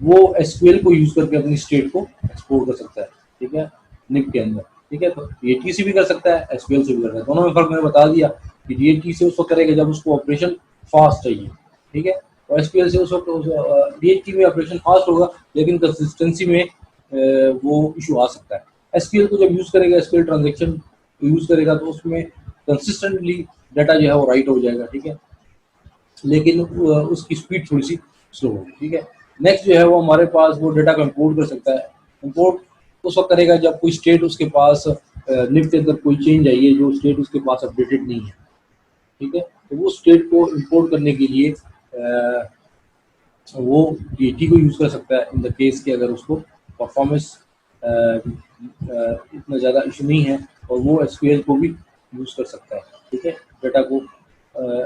वो एसक्यूएल को यूज करके अपनी स्टेट को एक्सपोर्ट कर सकता है, ठीक है, निप के अंदर, ठीक है। तो डीएचटी से भी कर सकता है, एसक्यूएल से भी कर सकता है। दोनों में फर्क मैंने बता दिया कि डीएचटी से उस वक्त करेगा जब उसको ऑपरेशन फास्ट चाहिए, ठीक है, और एसक्यूएल से उस वक्त डीएचटी में ऑपरेशन फास्ट होगा लेकिन कंसिस्टेंसी में वो इशू आ सकता है। एसक्यूएल को जब यूज करेगा, एसक्यूएल ट्रांजेक्शन यूज करेगा तो उसमें कंसिस्टेंटली डाटा जो है वो राइट हो जाएगा, ठीक है, लेकिन उसकी स्पीड थोड़ी सी स्लो होगी, ठीक है। नेक्स्ट जो है वो हमारे पास वो डाटा को इम्पोर्ट कर सकता है। इम्पोर्ट उस वक्त करेगा जब कोई स्टेट उसके पास निफ्ट के अंदर कोई चेंज आई है जो स्टेट उसके पास अपडेटेड नहीं है, ठीक है। तो वो स्टेट को इम्पोर्ट करने के लिए वो डीटी को यूज़ कर सकता है इन द केस कि अगर उसको परफॉर्मेंस इतना ज़्यादा इशू नहीं है, और वो एसक्यूएल को भी यूज़ कर सकता है, ठीक है, डाटा को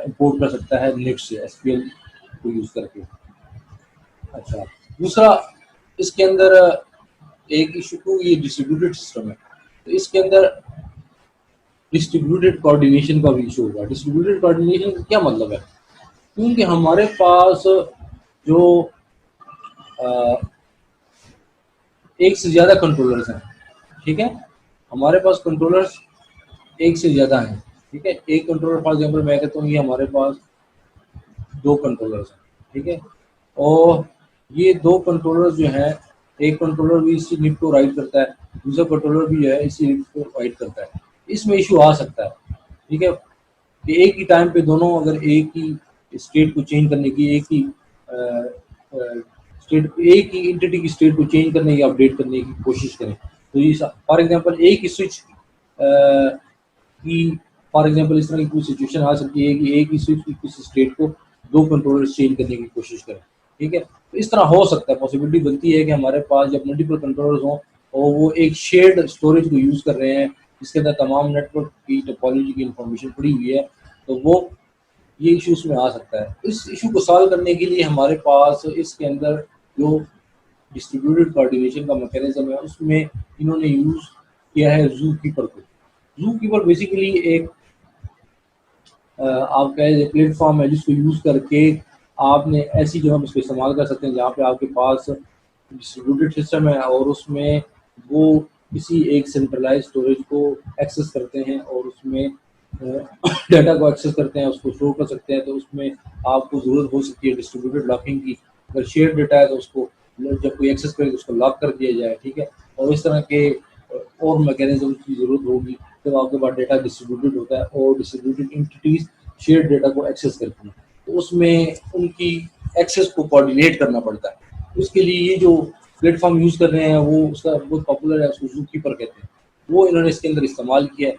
इंपोर्ट कर सकता है निफ्ट से एसक्यूएल को यूज़ करके। अच्छा, दूसरा इसके अंदर एक इशू को ये डिस्ट्रीब्यूटेड सिस्टम है, तो इसके अंदर डिस्ट्रीब्यूटेड कोऑर्डिनेशन का भी इशू होगा। डिस्ट्रीब्यूटेड कोऑर्डिनेशन का क्या मतलब है? क्योंकि हमारे पास जो एक से ज़्यादा कंट्रोलर्स हैं, ठीक है, हमारे पास कंट्रोलर्स एक से ज़्यादा हैं, ठीक है। एक कंट्रोलर फॉर एग्जांपल मैं कहता हूँ ये हमारे पास दो कंट्रोलर्स हैं, ठीक है, और ये दो कंट्रोलर जो हैं, एक कंट्रोलर भी इसी निप को राइट करता है, दूसरा कंट्रोलर भी जो है इसी निप को राइट करता है। इसमें इशू आ सकता है, ठीक है, कि एक ही टाइम पे दोनों अगर एक ही स्टेट को चेंज करने की, एक ही एंटिटी की स्टेट को चेंज करने की, अपडेट करने की कोशिश करें, तो ये फॉर एग्जांपल एक ही स्विच की, फॉर एग्जांपल इस तरह की कोई सिचुएशन आ सकती है कि एक ही स्विच की किसी स्टेट को दो कंट्रोलर चेंज करने की कोशिश करें, ठीक है। तो इस तरह हो सकता है, पॉसिबिलिटी बनती है कि हमारे पास जब मल्टीपल कंट्रोलर्स हों और वो एक शेयर्ड स्टोरेज को यूज़ कर रहे हैं जिसके अंदर तमाम नेटवर्क की टोपोलॉजी की इंफॉर्मेशन पड़ी हुई है, तो वो ये इशू उसमें आ सकता है। इस इशू को सॉल्व करने के लिए हमारे पास इसके अंदर जो डिस्ट्रीब्यूटेड कोऑर्डिनेशन का मैकेनिज्म है उसमें इन्होंने यूज़ किया है ज़ू कीपर को, ज़ूकीपर बेसिकली एक आपका एक प्लेटफॉर्म है जिसको यूज़ करके आपने ऐसी जगह पे इसको इस्तेमाल कर सकते हैं जहाँ पे आपके पास डिस्ट्रीब्यूटेड सिस्टम है और उसमें वो किसी एक सेंट्रलाइज स्टोरेज को एक्सेस करते हैं और उसमें डाटा को एक्सेस करते हैं, उसको स्टोर कर सकते हैं। तो उसमें आपको ज़रूरत हो सकती है डिस्ट्रीब्यूटेड लॉकिंग की। अगर शेयर डाटा है तो उसको जब कोई एक्सेस करे तो उसको लॉक कर दिया जाए, ठीक है। और इस तरह के और मैकेनिज्म की ज़रूरत होगी जब आपके पास डेटा डिस्ट्रीब्यूटेड होता है और डिस्ट्रीब्यूटेड एंटिटीज़ शेयर डेटा को एक्सेस करती हैं, तो उसमें उनकी एक्सेस को कोऑर्डिनेट करना पड़ता है। उसके लिए ये जो प्लेटफॉर्म यूज़ कर रहे हैं वो उसका बहुत पॉपुलर है, उसको ज़ूकीपर कहते हैं। वो इन्होंने इसके अंदर इस्तेमाल किया है।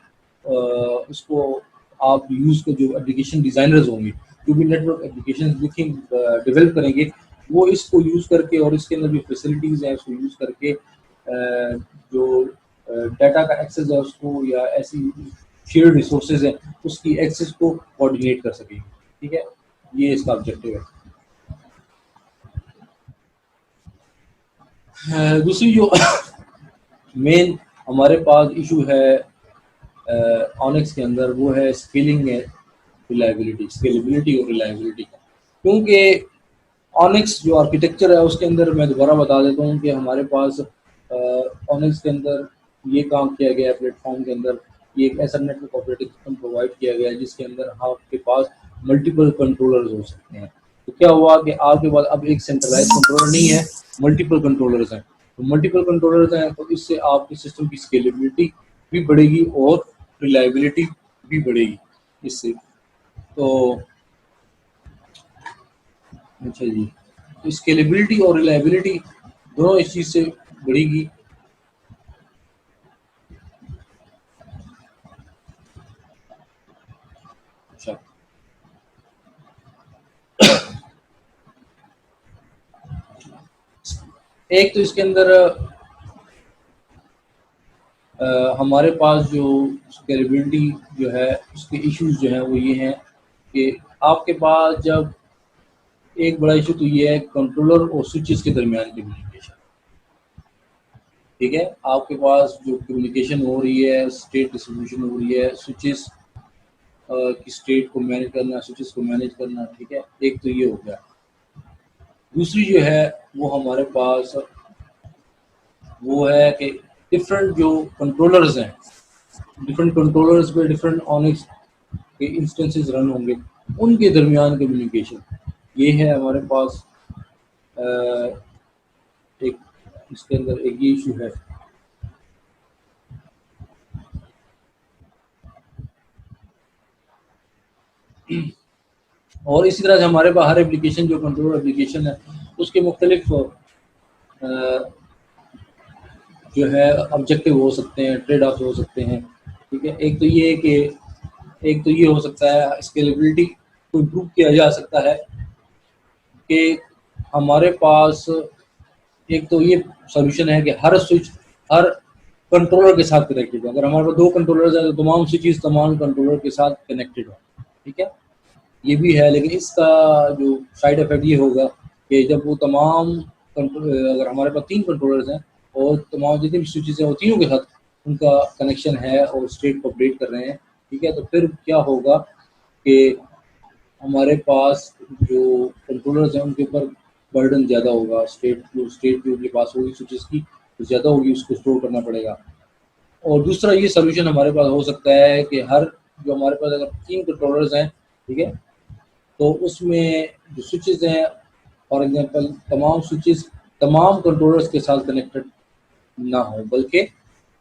उसको आप यूज़ कर जो एप्लीकेशन डिज़ाइनर्स होंगे, जो भी नेटवर्क एप्लीकेशन लिखें डेवलप करेंगे, वो इसको यूज़ करके और इसके अंदर जो फैसिलिटीज़ हैं उसको यूज़ करके जो डाटा का एक्सेस है उसको या ऐसी शेयर्ड रिसोर्सेज हैं उसकी एक्सेस को कोऑर्डिनेट कर सकेंगे, ठीक है। ये इसका ऑब्जेक्टिव है। दूसरी जो मेन हमारे पास इशू है ऑनिक्स के अंदर वो है स्केलिंग है, रिलायबिलिटी, स्केलेबिलिटी और रिलायबिलिटी का। क्योंकि ऑनिक्स जो आर्किटेक्चर है उसके अंदर मैं दोबारा बता देता हूँ कि हमारे पास ऑनिक्स के अंदर ये काम किया गया है प्लेटफॉर्म के अंदर, ये एक ऐसा नेटवर्क ऑपरेटिंग सिस्टम प्रोवाइड किया गया है जिसके अंदर आपके पास मल्टीपल कंट्रोलर्स हो सकते हैं। तो क्या हुआ कि आपके पास अब एक सेंट्रलाइज कंट्रोलर नहीं है, मल्टीपल कंट्रोलर्स हैं। तो मल्टीपल कंट्रोलर्स हैं तो इससे आपके सिस्टम की स्केलेबिलिटी भी बढ़ेगी और रिलायबिलिटी भी बढ़ेगी इससे। तो अच्छा जी, तो स्केलेबिलिटी और रिलायबिलिटी दोनों इस चीज़ से बढ़ेगी। अच्छा, एक तो इसके अंदर हमारे पास जो स्केलेबिलिटी जो है उसके इश्यूज जो हैं वो ये हैं कि आपके पास जब एक बड़ा इशू तो ये है कंट्रोलर और स्विचेस के दरमियान कम्युनिकेशन, ठीक है। आपके पास जो कम्युनिकेशन हो रही है, स्टेट डिस्ट्रीब्यूशन हो रही है, स्विचेस की स्टेट को मैनेज करना, स्विचेस को मैनेज करना, ठीक है। एक तो ये हो गया। दूसरी जो है वो हमारे पास वो है कि डिफरेंट जो कंट्रोलर्स हैं, डिफरेंट कंट्रोलर्स पे डिफरेंट ऑनिक्स के इंस्टेंसेस रन होंगे, उनके दरमियान कम्युनिकेशन, ये है हमारे पास एक इसके अंदर एक ये इशू है। और इसी तरह से हमारे पास हर एप्लीकेशन जो कंट्रोलर एप्लीकेशन है उसके मुख्तलिफ जो है ऑब्जेक्टिव हो सकते हैं, ट्रेड ऑफ हो सकते हैं, ठीक है। एक तो ये है कि एक तो ये हो सकता है स्केलेबिलिटी को इम्प्रूव किया जा सकता है कि हमारे पास एक तो ये सॉल्यूशन है कि हर स्विच हर कंट्रोलर के साथ कनेक्टेड हो। अगर हमारे पास दो कंट्रोलर्स हैं तो तमाम स्विचेस तमाम कंट्रोलर के साथ कनेक्टेड हो, ठीक है। ये भी है, लेकिन इसका जो साइड इफेक्ट ये होगा कि जब वो तमाम अगर हमारे पास तीन कंट्रोलर्स हैं और तमाम जितनी भी स्विचेस हैं वो तीनों के साथ उनका कनेक्शन है और स्टेट को अपडेट कर रहे हैं, ठीक है। तो फिर क्या होगा कि हमारे पास जो कंट्रोलर्स हैं उनके ऊपर बर्डन ज़्यादा होगा, स्टेट जो उनके पास होगी स्विचेस की ज़्यादा होगी, उसको स्टोर करना पड़ेगा। और दूसरा ये सोल्यूशन हमारे पास हो सकता है कि हर जो हमारे पास अगर तीन कंट्रोलर्स हैं, ठीक है, तो उसमें जो स्विचेस हैं फॉर एग्जांपल तमाम स्विचेस तमाम कंट्रोलर्स के साथ कनेक्टेड ना हो, बल्कि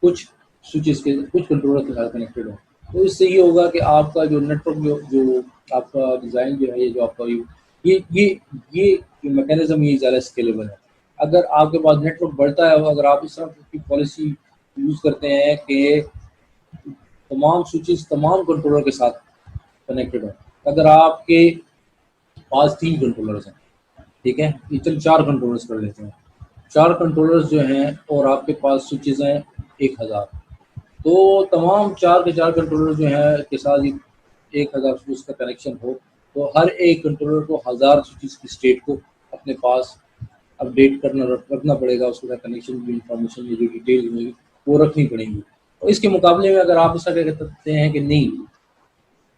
कुछ स्विचेस के कुछ कंट्रोलर के साथ कनेक्टेड हो। तो इससे ये होगा कि आपका जो नेटवर्क जो जो आपका डिज़ाइन जो है, ये जो आपका ये ये ये जो मैकेनिज्म ये ज़्यादा स्केलेबल है। अगर आपके पास नेटवर्क बढ़ता है, अगर आप इस तरह की पॉलिसी यूज़ करते हैं कि तमाम स्विचेस तमाम कंट्रोलर के साथ कनेक्टेड हो। अगर आपके पास तीन कंट्रोलर्स हैं, ठीक है, ये चल चार कंट्रोलर्स कर लेते हैं। चार कंट्रोलर्स जो हैं और आपके पास स्विचेस हैं 1000, तो तमाम चार के चार कंट्रोलर जो हैं के साथ ही 1000 स्विच का कनेक्शन हो, तो हर एक कंट्रोलर को 1000 स्विचेस की स्टेट को अपने पास अपडेट करना रखना पड़ेगा। उसके साथ कनेक्शन की इंफॉर्मेशन ये जो डिटेल होगी वो रखनी पड़ेंगी। और इसके मुकाबले में अगर आप ऐसा कह सकते हैं कि नहीं,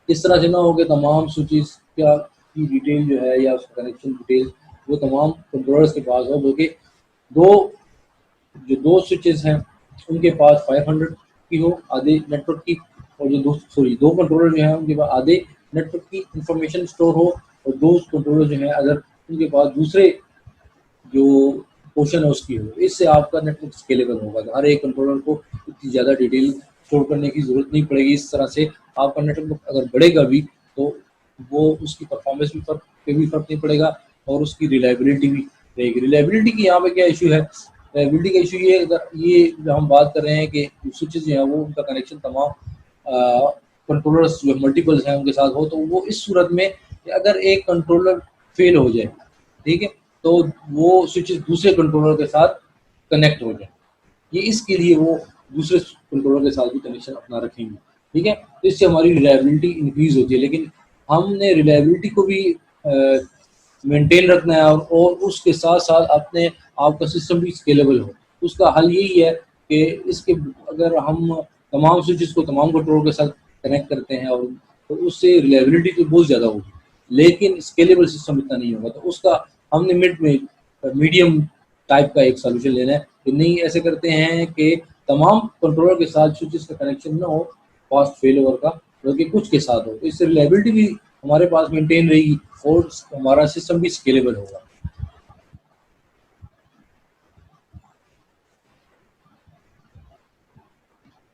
इस तरह से ना हो कि तमाम स्विचेस का की डिटेल जो है या उसका कनेक्शन डिटेल वो तमाम कंट्रोलर्स के पास हो, बल्कि दो जो दो स्विचेस हैं उनके पास 500 की हो आधे नेटवर्क की, और जो दो कंट्रोलर जो हैं उनके पास आधे नेटवर्क की इंफॉर्मेशन स्टोर हो, और दो कंट्रोलर जो हैं अगर उनके पास दूसरे जो पोर्शन है उसकी हो। इससे आपका नेटवर्क स्केलेबल होगा, तो हर एक कंट्रोलर को इतनी ज़्यादा डिटेल स्टोर करने की ज़रूरत नहीं पड़ेगी। इस तरह से आपका नेटवर्क अगर बढ़ेगा भी तो वो उसकी परफॉर्मेंस भी फर्क पे भी फर्क नहीं पड़ेगा, और उसकी रिलायबिलिटी भी रहेगी। रिलायबिलिटी की यहाँ पे क्या इशू है, रिलायबिलिटी का इशू ये ये जो हम बात कर रहे हैं कि स्विचेस जो है वो उनका कनेक्शन तमाम कंट्रोलर्स जो मल्टीपल्स हैं उनके साथ हो, तो वो इस सूरत में कि अगर एक कंट्रोलर फेल हो जाए, ठीक है, तो वो स्विचेस दूसरे कंट्रोलर के साथ कनेक्ट हो जाए। ये इसके लिए वो दूसरे कंट्रोलर के साथ भी कनेक्शन अपना रखेंगे, ठीक है। तो इससे हमारी रिलायबिलिटी इंक्रीज होती है, लेकिन हमने रिलायबिलिटी को भी मेंटेन रखना है, और उसके साथ साथ अपने आपका सिस्टम भी स्केलेबल हो। उसका हल यही है कि इसके अगर हम तमाम स्विचेस को तमाम कंट्रोलर के साथ कनेक्ट करते हैं, और तो उससे रिलायबिलिटी तो बहुत ज़्यादा होगी, लेकिन स्केलेबल सिस्टम इतना नहीं होगा। तो उसका हमने मिड में मीडियम टाइप का एक सोल्यूशन लेना है कि नहीं, ऐसे करते हैं कि तमाम कंट्रोलर के साथ स्विचेस का कनेक्शन ना हो फास्ट फेल ओवर का, बल्कि कुछ के साथ हो। तो इससे रिलायबिलिटी भी हमारे पास मेंटेन रहेगी और हमारा सिस्टम भी स्केलेबल होगा।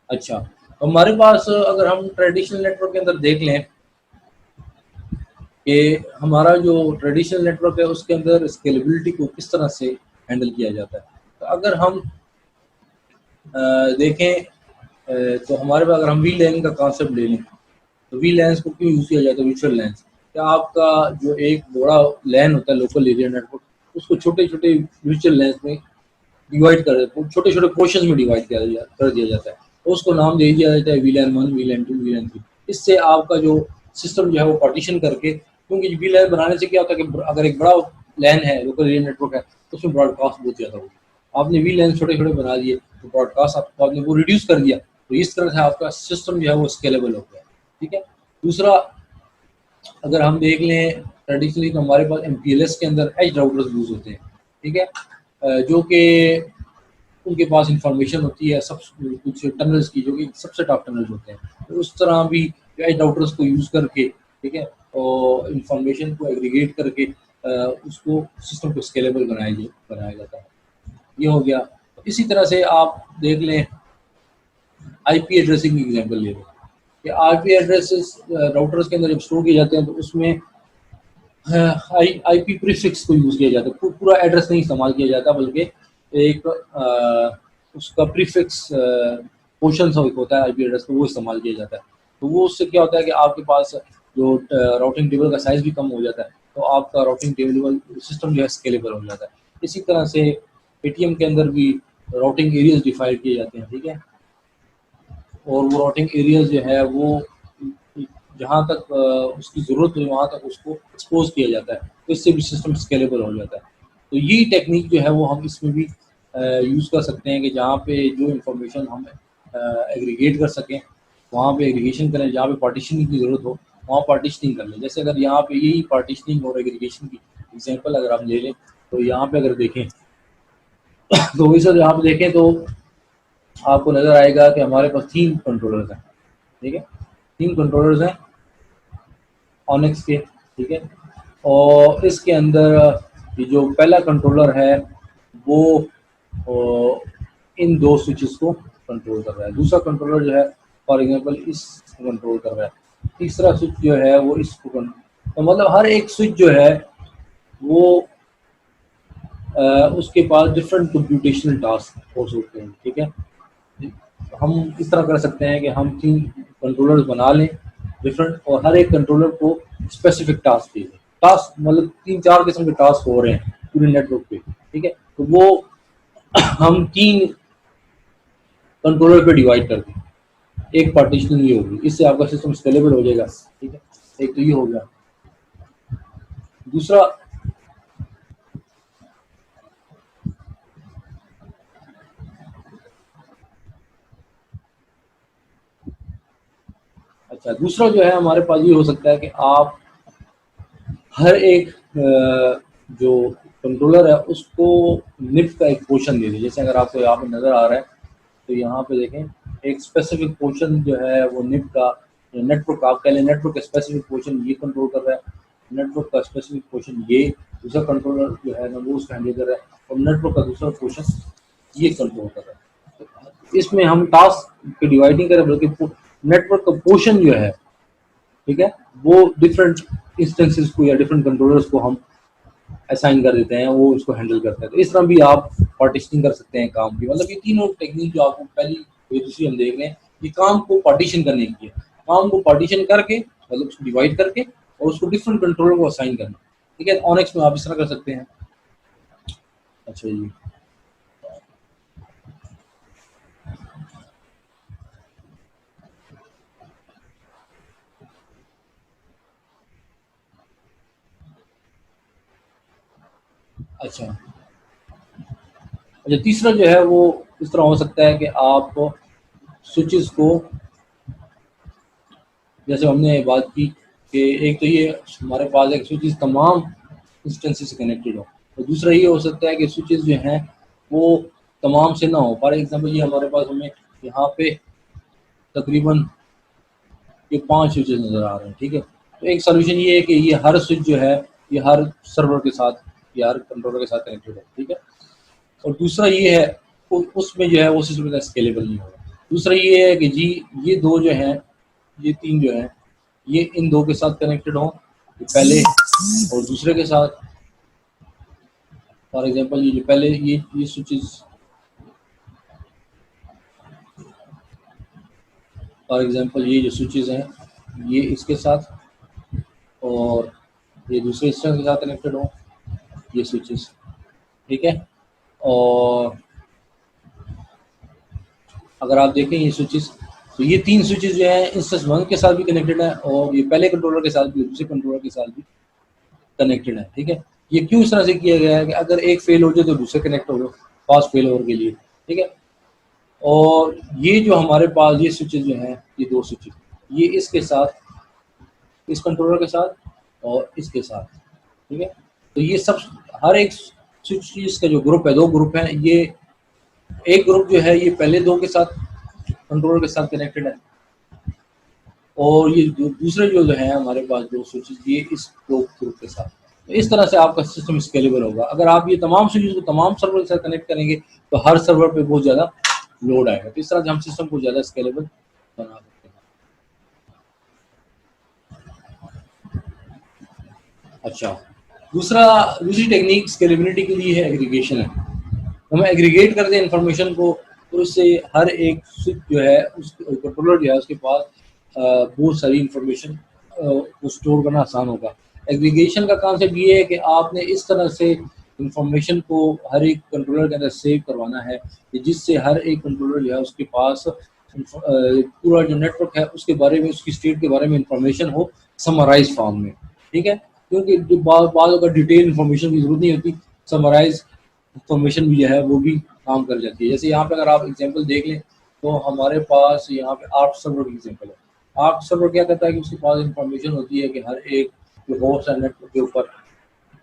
अच्छा, तो हमारे पास अगर हम ट्रेडिशनल नेटवर्क के अंदर देख लें कि हमारा जो ट्रेडिशनल नेटवर्क है उसके अंदर स्केलेबिलिटी को किस तरह से हैंडल किया जाता है। तो अगर हम देखें तो हमारे पास अगर हम वी लैन का कॉन्सेप्ट ले लें, तो वी लैन्स को क्यों यूज़ किया जाता है, वर्चुअल लैन्स। क्या आपका जो एक बड़ा लैन होता है लोकल एरिया नेटवर्क, उसको छोटे छोटे वर्चुअल लैन्स में डिवाइड कर छोटे छोटे पोर्शन में डिवाइड कर दिया जाता है, तो उसको नाम दे दिया जाता है VLAN one, VLAN two, VLAN three. इससे आपका जो सिस्टम जो है वो पार्टीशन करके, क्योंकि वी लैन बनाने से क्या होता है कि अगर एक बड़ा लैन है, लोकल एरिया नेटवर्क है, तो उसमें ब्रॉडकास्ट बहुत ज़्यादा होगी। आपने वी लैन छोटे छोटे बना दिए तो ब्रॉडकास्ट आपको आपने वो रिड्यूस कर दिया, तो इस तरह से आपका सिस्टम जो है वो स्केलेबल हो गया, ठीक है। दूसरा, अगर हम देख लें ट्रेडिशनली तो हमारे पास MPLS के अंदर एज राउटर्स यूज़ होते हैं, ठीक है, जो कि उनके पास इंफॉर्मेशन होती है सब कुछ टनल्स की, जो कि सबसे टॉप टनल्स होते हैं। तो उस तरह भी एज राउटर्स को यूज़ करके, ठीक है, और इंफॉर्मेशन को एग्रीगेट करके उसको सिस्टम को स्केलेबल बनाया जाता है। ये हो गया। इसी तरह से आप देख लें, आईपी एड्रेसिंग की एग्जांपल ले लें कि आईपी एड्रेसेस राउटर्स के अंदर जब स्टोर किए जाते हैं तो उसमें आईपी प्रीफिक्स को यूज़ किया जाता है। पूरा एड्रेस नहीं इस्तेमाल किया जाता, बल्कि एक उसका प्रीफिक्स पोर्शन सा एक होता है आईपी एड्रेस का, वो इस्तेमाल किया जाता है। तो वो उससे क्या होता है कि आपके पास जो राउटिंग टेबल का साइज़ भी कम हो जाता है, तो आपका राउटिंग टेबल सिस्टम जो है स्केलेबल हो जाता है। इसी तरह से पेटीएम के अंदर भी राउटिंग एरियाज डिफाइन किए जाते हैं, ठीक है, और वो राउटिंग एरियाज जो है वो जहाँ तक उसकी ज़रूरत हो वहाँ तक उसको एक्सपोज किया जाता है, तो इससे भी सिस्टम स्केलेबल हो जाता है। तो ये टेक्निक जो है वो हम इसमें भी यूज़ कर सकते हैं कि जहाँ पे जो इंफॉर्मेशन हम एग्रीगेट कर सकें वहाँ पे एग्रीगेशन करें, जहाँ पे पार्टीशनिंग की ज़रूरत हो वहाँ पार्टीशनिंग कर लें। जैसे अगर यहाँ पे यही पार्टीशनिंग और एग्रीगेशन की एग्जांपल अगर हम ले लें, तो यहाँ पे अगर देखें तो वही सर यहाँ पे देखें तो आपको नज़र आएगा कि हमारे पास 3 कंट्रोलर्स हैं, ठीक है, 3 कंट्रोलर्स हैं ऑनेक्स के, ठीक है, और इसके अंदर ये जो पहला कंट्रोलर है वो इन 2 स्विचेस को कंट्रोल कर रहा है, दूसरा कंट्रोलर जो है फॉर एग्जांपल इस कंट्रोल कर रहा है, तीसरा स्विच जो है वो इसको तो मतलब हर एक स्विच जो है वो उसके पास डिफरेंट कंप्यूटेशनल टास्क हो सकते हैं, ठीक है। हम इस तरह कर सकते हैं कि हम 3 कंट्रोलर्स बना लें डिफरेंट, और हर एक कंट्रोलर को स्पेसिफिक टास्क दे दें। टास्क मतलब 3-4 किस्म के टास्क हो रहे हैं पूरे नेटवर्क पे, ठीक है, तो वो हम 3 कंट्रोलर पे डिवाइड कर दें, एक पार्टीशनिंग ये होगी, इससे आपका सिस्टम स्केलेबल हो जाएगा, ठीक है। एक तो ये हो गया। दूसरा, अच्छा, दूसरा जो है हमारे पास ये हो सकता है कि आप हर एक जो कंट्रोलर है उसको निफ्ट का एक पोर्शन दे दें। जैसे अगर आपको यहाँ पे नज़र आ रहा है तो यहाँ पे देखें एक स्पेसिफिक पोर्शन जो है वो निफ्ट का नेटवर्क आप कह लें, नेटवर्क का स्पेसिफिक पोर्शन ये कंट्रोल कर रहा है, नेटवर्क का स्पेसिफिक पोर्शन ये दूसरा कंट्रोलर जो है ना वो उसका हैंडल कर रहा है, और नेटवर्क का दूसरा पोर्शन ये कंट्रोल कर रहा है। तो इसमें हम टास्क की डिवाइडिंग करें, बल्कि नेटवर्क का पोर्शन जो है, ठीक है, वो डिफरेंट इंस्टेंसेस को या डिफरेंट कंट्रोलर्स को हम असाइन कर देते हैं, वो उसको हैंडल करते हैं। तो इस तरह भी आप पार्टीशनिंग कर सकते हैं काम की। मतलब ये तीनों टेक्निक जो आपको पहली ये दूसरी हम देख रहे हैं, ये काम को पार्टीशन करने की है। काम को पार्टीशन करके मतलब उसको डिवाइड करके और उसको डिफरेंट कंट्रोलर को असाइन करना, ठीक है। ऑनेक्स में आप इस तरह कर सकते हैं। अच्छा जी, अच्छा अच्छा, तीसरा जो है वो इस तरह हो सकता है कि आप स्विचेस को, जैसे हमने बात की कि एक तो ये हमारे पास एक स्विचेस तमाम इंस्टेंसेस से कनेक्टेड हो, और दूसरा ये हो सकता है कि स्विचेस जो हैं वो तमाम से ना हो। फॉर एग्जांपल ये हमारे पास हमें यहाँ पे तकरीबन ये 5 स्विचेस नज़र आ रहे हैं, ठीक है। तो एक सोल्यूशन ये है कि ये हर स्विच जो है ये हर सर्वर के साथ या हर कंट्रोलर के साथ कनेक्टेड है, ठीक है। और दूसरा ये है उसमें जो है वो सिस्टम स्केलेबल नहीं होगा। दूसरा ये है कि जी ये दो जो हैं, ये तीन जो हैं, ये इन दो के साथ कनेक्टेड हों, ये पहले और दूसरे के साथ। फॉर एग्जांपल ये जो पहले ये स्विचेस, फॉर एग्जांपल ये जो स्विचेस हैं ये इसके साथ और ये दूसरे सिस्टम के साथ कनेक्टेड हो, ये स्विचेस, ठीक है। और अगर आप देखें ये स्विचेस, तो ये तीन स्विचेस जो है इंस्टेंस वन के साथ भी कनेक्टेड है और ये पहले कंट्रोलर के साथ भी दूसरे कंट्रोलर के साथ भी कनेक्टेड है, ठीक है। ये क्यों इस तरह से किया गया है कि अगर एक फेल हो जाए तो दूसरे कनेक्ट हो जाए फास्ट फेल ओवर के लिए, ठीक है। और ये जो हमारे पास ये स्विचेस जो हैं, ये दो स्विचेस, ये इसके साथ, इस कंट्रोलर के साथ और इसके साथ, ठीक है। तो ये सब हर एक स्विचेस का जो ग्रुप है, दो ग्रुप हैं, ये एक ग्रुप जो है ये पहले दो के साथ कंट्रोलर के साथ कनेक्टेड है, और ये जो दूसरे जो है हमारे पास दो स्विचेस ये इस दो ग्रुप के साथ। तो इस तरह से आपका सिस्टम स्केलेबल होगा। अगर आप ये तमाम स्विचेस को तमाम सर्वर के साथ कनेक्ट करेंगे तो हर सर्वर पे बहुत ज़्यादा लोड आएगा। तो इस तरह से हम सिस्टम को ज़्यादा स्केलेबल बना सकते हैं। अच्छा, दूसरी टेक्निक स्केलेबिलिटी के लिए है एग्रीगेशन है। तो हम एग्रीगेट करते हैं इन्फॉर्मेशन को, तो इससे हर एक स्विच जो है उस कंट्रोलर जो है उसके पास बहुत सारी इंफॉर्मेशन को स्टोर करना आसान होगा। एग्रीगेशन का कॉन्सेप्ट ये है कि आपने इस तरह से इंफॉर्मेशन को हर एक कंट्रोलर के अंदर सेव करवाना है कि जिससे हर एक कंट्रोलर जो है उसके पास पूरा जो नेटवर्क है उसके बारे में, उसकी स्टेट के बारे में इंफॉर्मेशन हो समराइज फॉर्म में, ठीक है। क्योंकि जो बाद अगर डिटेल इंफॉर्मेशन की जरूरत नहीं होती, समराइज इंफॉर्मेशन भी जो है वो भी काम कर जाती है। जैसे यहाँ पे अगर आप एग्जांपल देख लें तो हमारे पास यहाँ पे आर्क सर्वर की एग्जांपल है। आर्क सर्वर क्या करता है कि उसके पास इंफॉर्मेशन होती है कि हर एक जो होस्ट है नेटवर्क के ऊपर,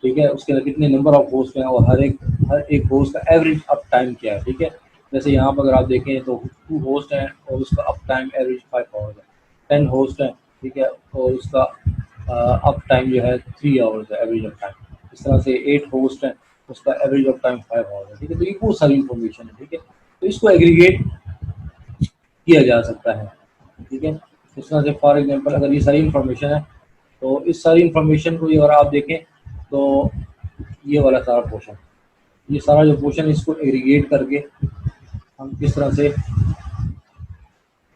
ठीक है, उसके अंदर कितने नंबर ऑफ होस्ट हैं और हर एक होस्ट का एवरेज अप टाइम क्या है, ठीक है। जैसे यहाँ पर अगर आप देखें तो 2 होस्ट हैं और उसका अप टाइम एवरेज 5 आवर्स है। 10 होस्ट हैं, ठीक है, और उसका अप टाइम जो है 3 आवर्स है एवरेज अप टाइम। इस तरह से 8 होस्ट हैं, उसका एवरेज ऑफ टाइम 5 आवर्स है, ठीक है। तो ये बहुत सारी इंफॉर्मेशन है, ठीक है। तो इसको एग्रीगेट किया जा सकता है, ठीक है। इस तरह से फॉर एग्जांपल अगर ये सारी इंफॉर्मेशन है तो इस सारी इंफॉर्मेशन को अगर आप देखें तो ये वाला सारा पोर्शन, ये सारा जो पोर्शन इसको एग्रीगेट करके हम किस तरह से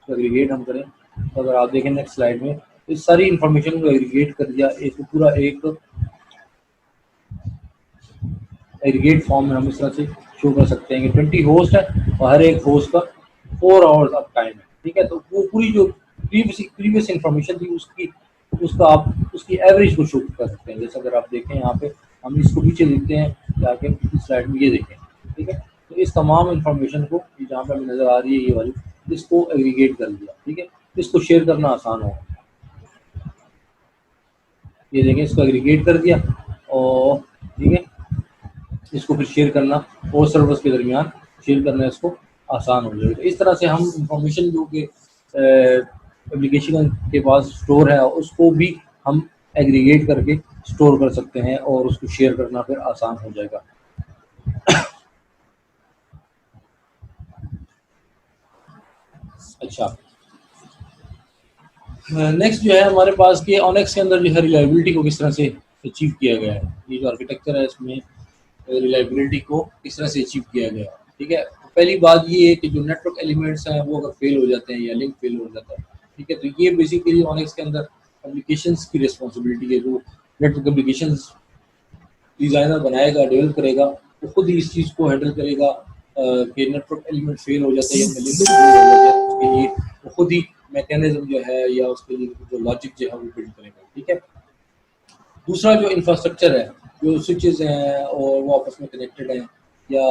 एग्रीगेट हम करें, तो अगर आप देखें नेक्स्ट स्लाइड में तो इस सारी इंफॉर्मेशन को एग्रीगेट कर दिया, इसको पूरा एक एग्रीगेट फॉर्म में हम इस तरह से शो कर सकते हैं कि 20 होस्ट है और हर एक होस्ट का 4 आवर्स ऑफ टाइम है, ठीक है। तो वो पूरी जो प्रीवियस इंफॉर्मेशन थी उसका आप उसकी एवरेज को शो कर सकते हैं। जैसे अगर आप देखें यहाँ पे हम इसको पीछे देखते हैं जाके इस स्लाइड में ये देखें, ठीक है। तो इस तमाम इंफॉर्मेशन को जहाँ पे हमें नज़र आ रही है ये वाली, इसको एग्रीगेट कर दिया, ठीक है। इसको शेयर करना आसान होगा। ये देखें, इसको एग्रीगेट कर दिया और ठीक है, इसको फिर शेयर करना और सर्वर्स के दरमियान शेयर करना इसको आसान हो जाएगा। इस तरह से हम इंफॉर्मेशन जो कि एप्लीकेशन के पास स्टोर है उसको भी हम एग्रीगेट करके स्टोर कर सकते हैं और उसको शेयर करना फिर आसान हो जाएगा। अच्छा, नेक्स्ट जो है हमारे पास कि ऑनेक्स के अंदर जो है रिलायबिलिटी को किस तरह से अचीव किया गया है। ये जो आर्किटेक्चर है इसमें रिलायबिलिटी को किस तरह से अचीव किया गया है। ठीक है, तो पहली बात ये है कि जो नेटवर्क एलिमेंट्स हैं वो अगर फेल हो जाते हैं या लिंक फेल हो जाता है, ठीक है, तो ये बेसिकली ऑनेक्स के अंदर एप्लीकेशंस की रिस्पॉन्सिबिलिटी है। जो नेटवर्क एप्लीकेशंस डिज़ाइनर बनाएगा, डेवलप करेगा, वो खुद ही इस चीज़ को हैंडल करेगा कि नेटवर्क एलिमेंट फेल हो जाता है या लिंक फेल हो जाता है, उसके लिए वो खुद ही मैकेनिज्म जो है या उसके लिए जो लॉजिक जो है वो बिल्ड करेगा। ठीक है, दूसरा जो इंफ्रास्ट्रक्चर है, जो स्विचेस हैं और वो आपस में कनेक्टेड हैं या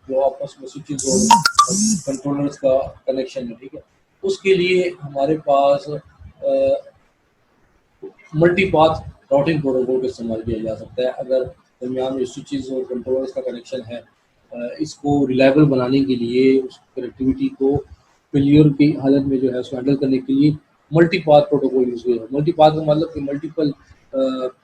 जो आपस में स्विचेस और कंट्रोलर्स का कनेक्शन है, ठीक है, उसके लिए हमारे पास मल्टी पाथ राउटिंग प्रोटोकॉल का इस्तेमाल किया जा सकता है। अगर दरमियान में स्विचेस और कंट्रोलर्स का कनेक्शन है, इसको रिलायबल बनाने के लिए उस कनेक्टिविटी को फेलियर की हालत में जो है उसको हैंडल करने के लिए मल्टी पाथ प्रोटोकॉल यूज़ किया। मल्टी पाथ का मतलब कि मल्टीपल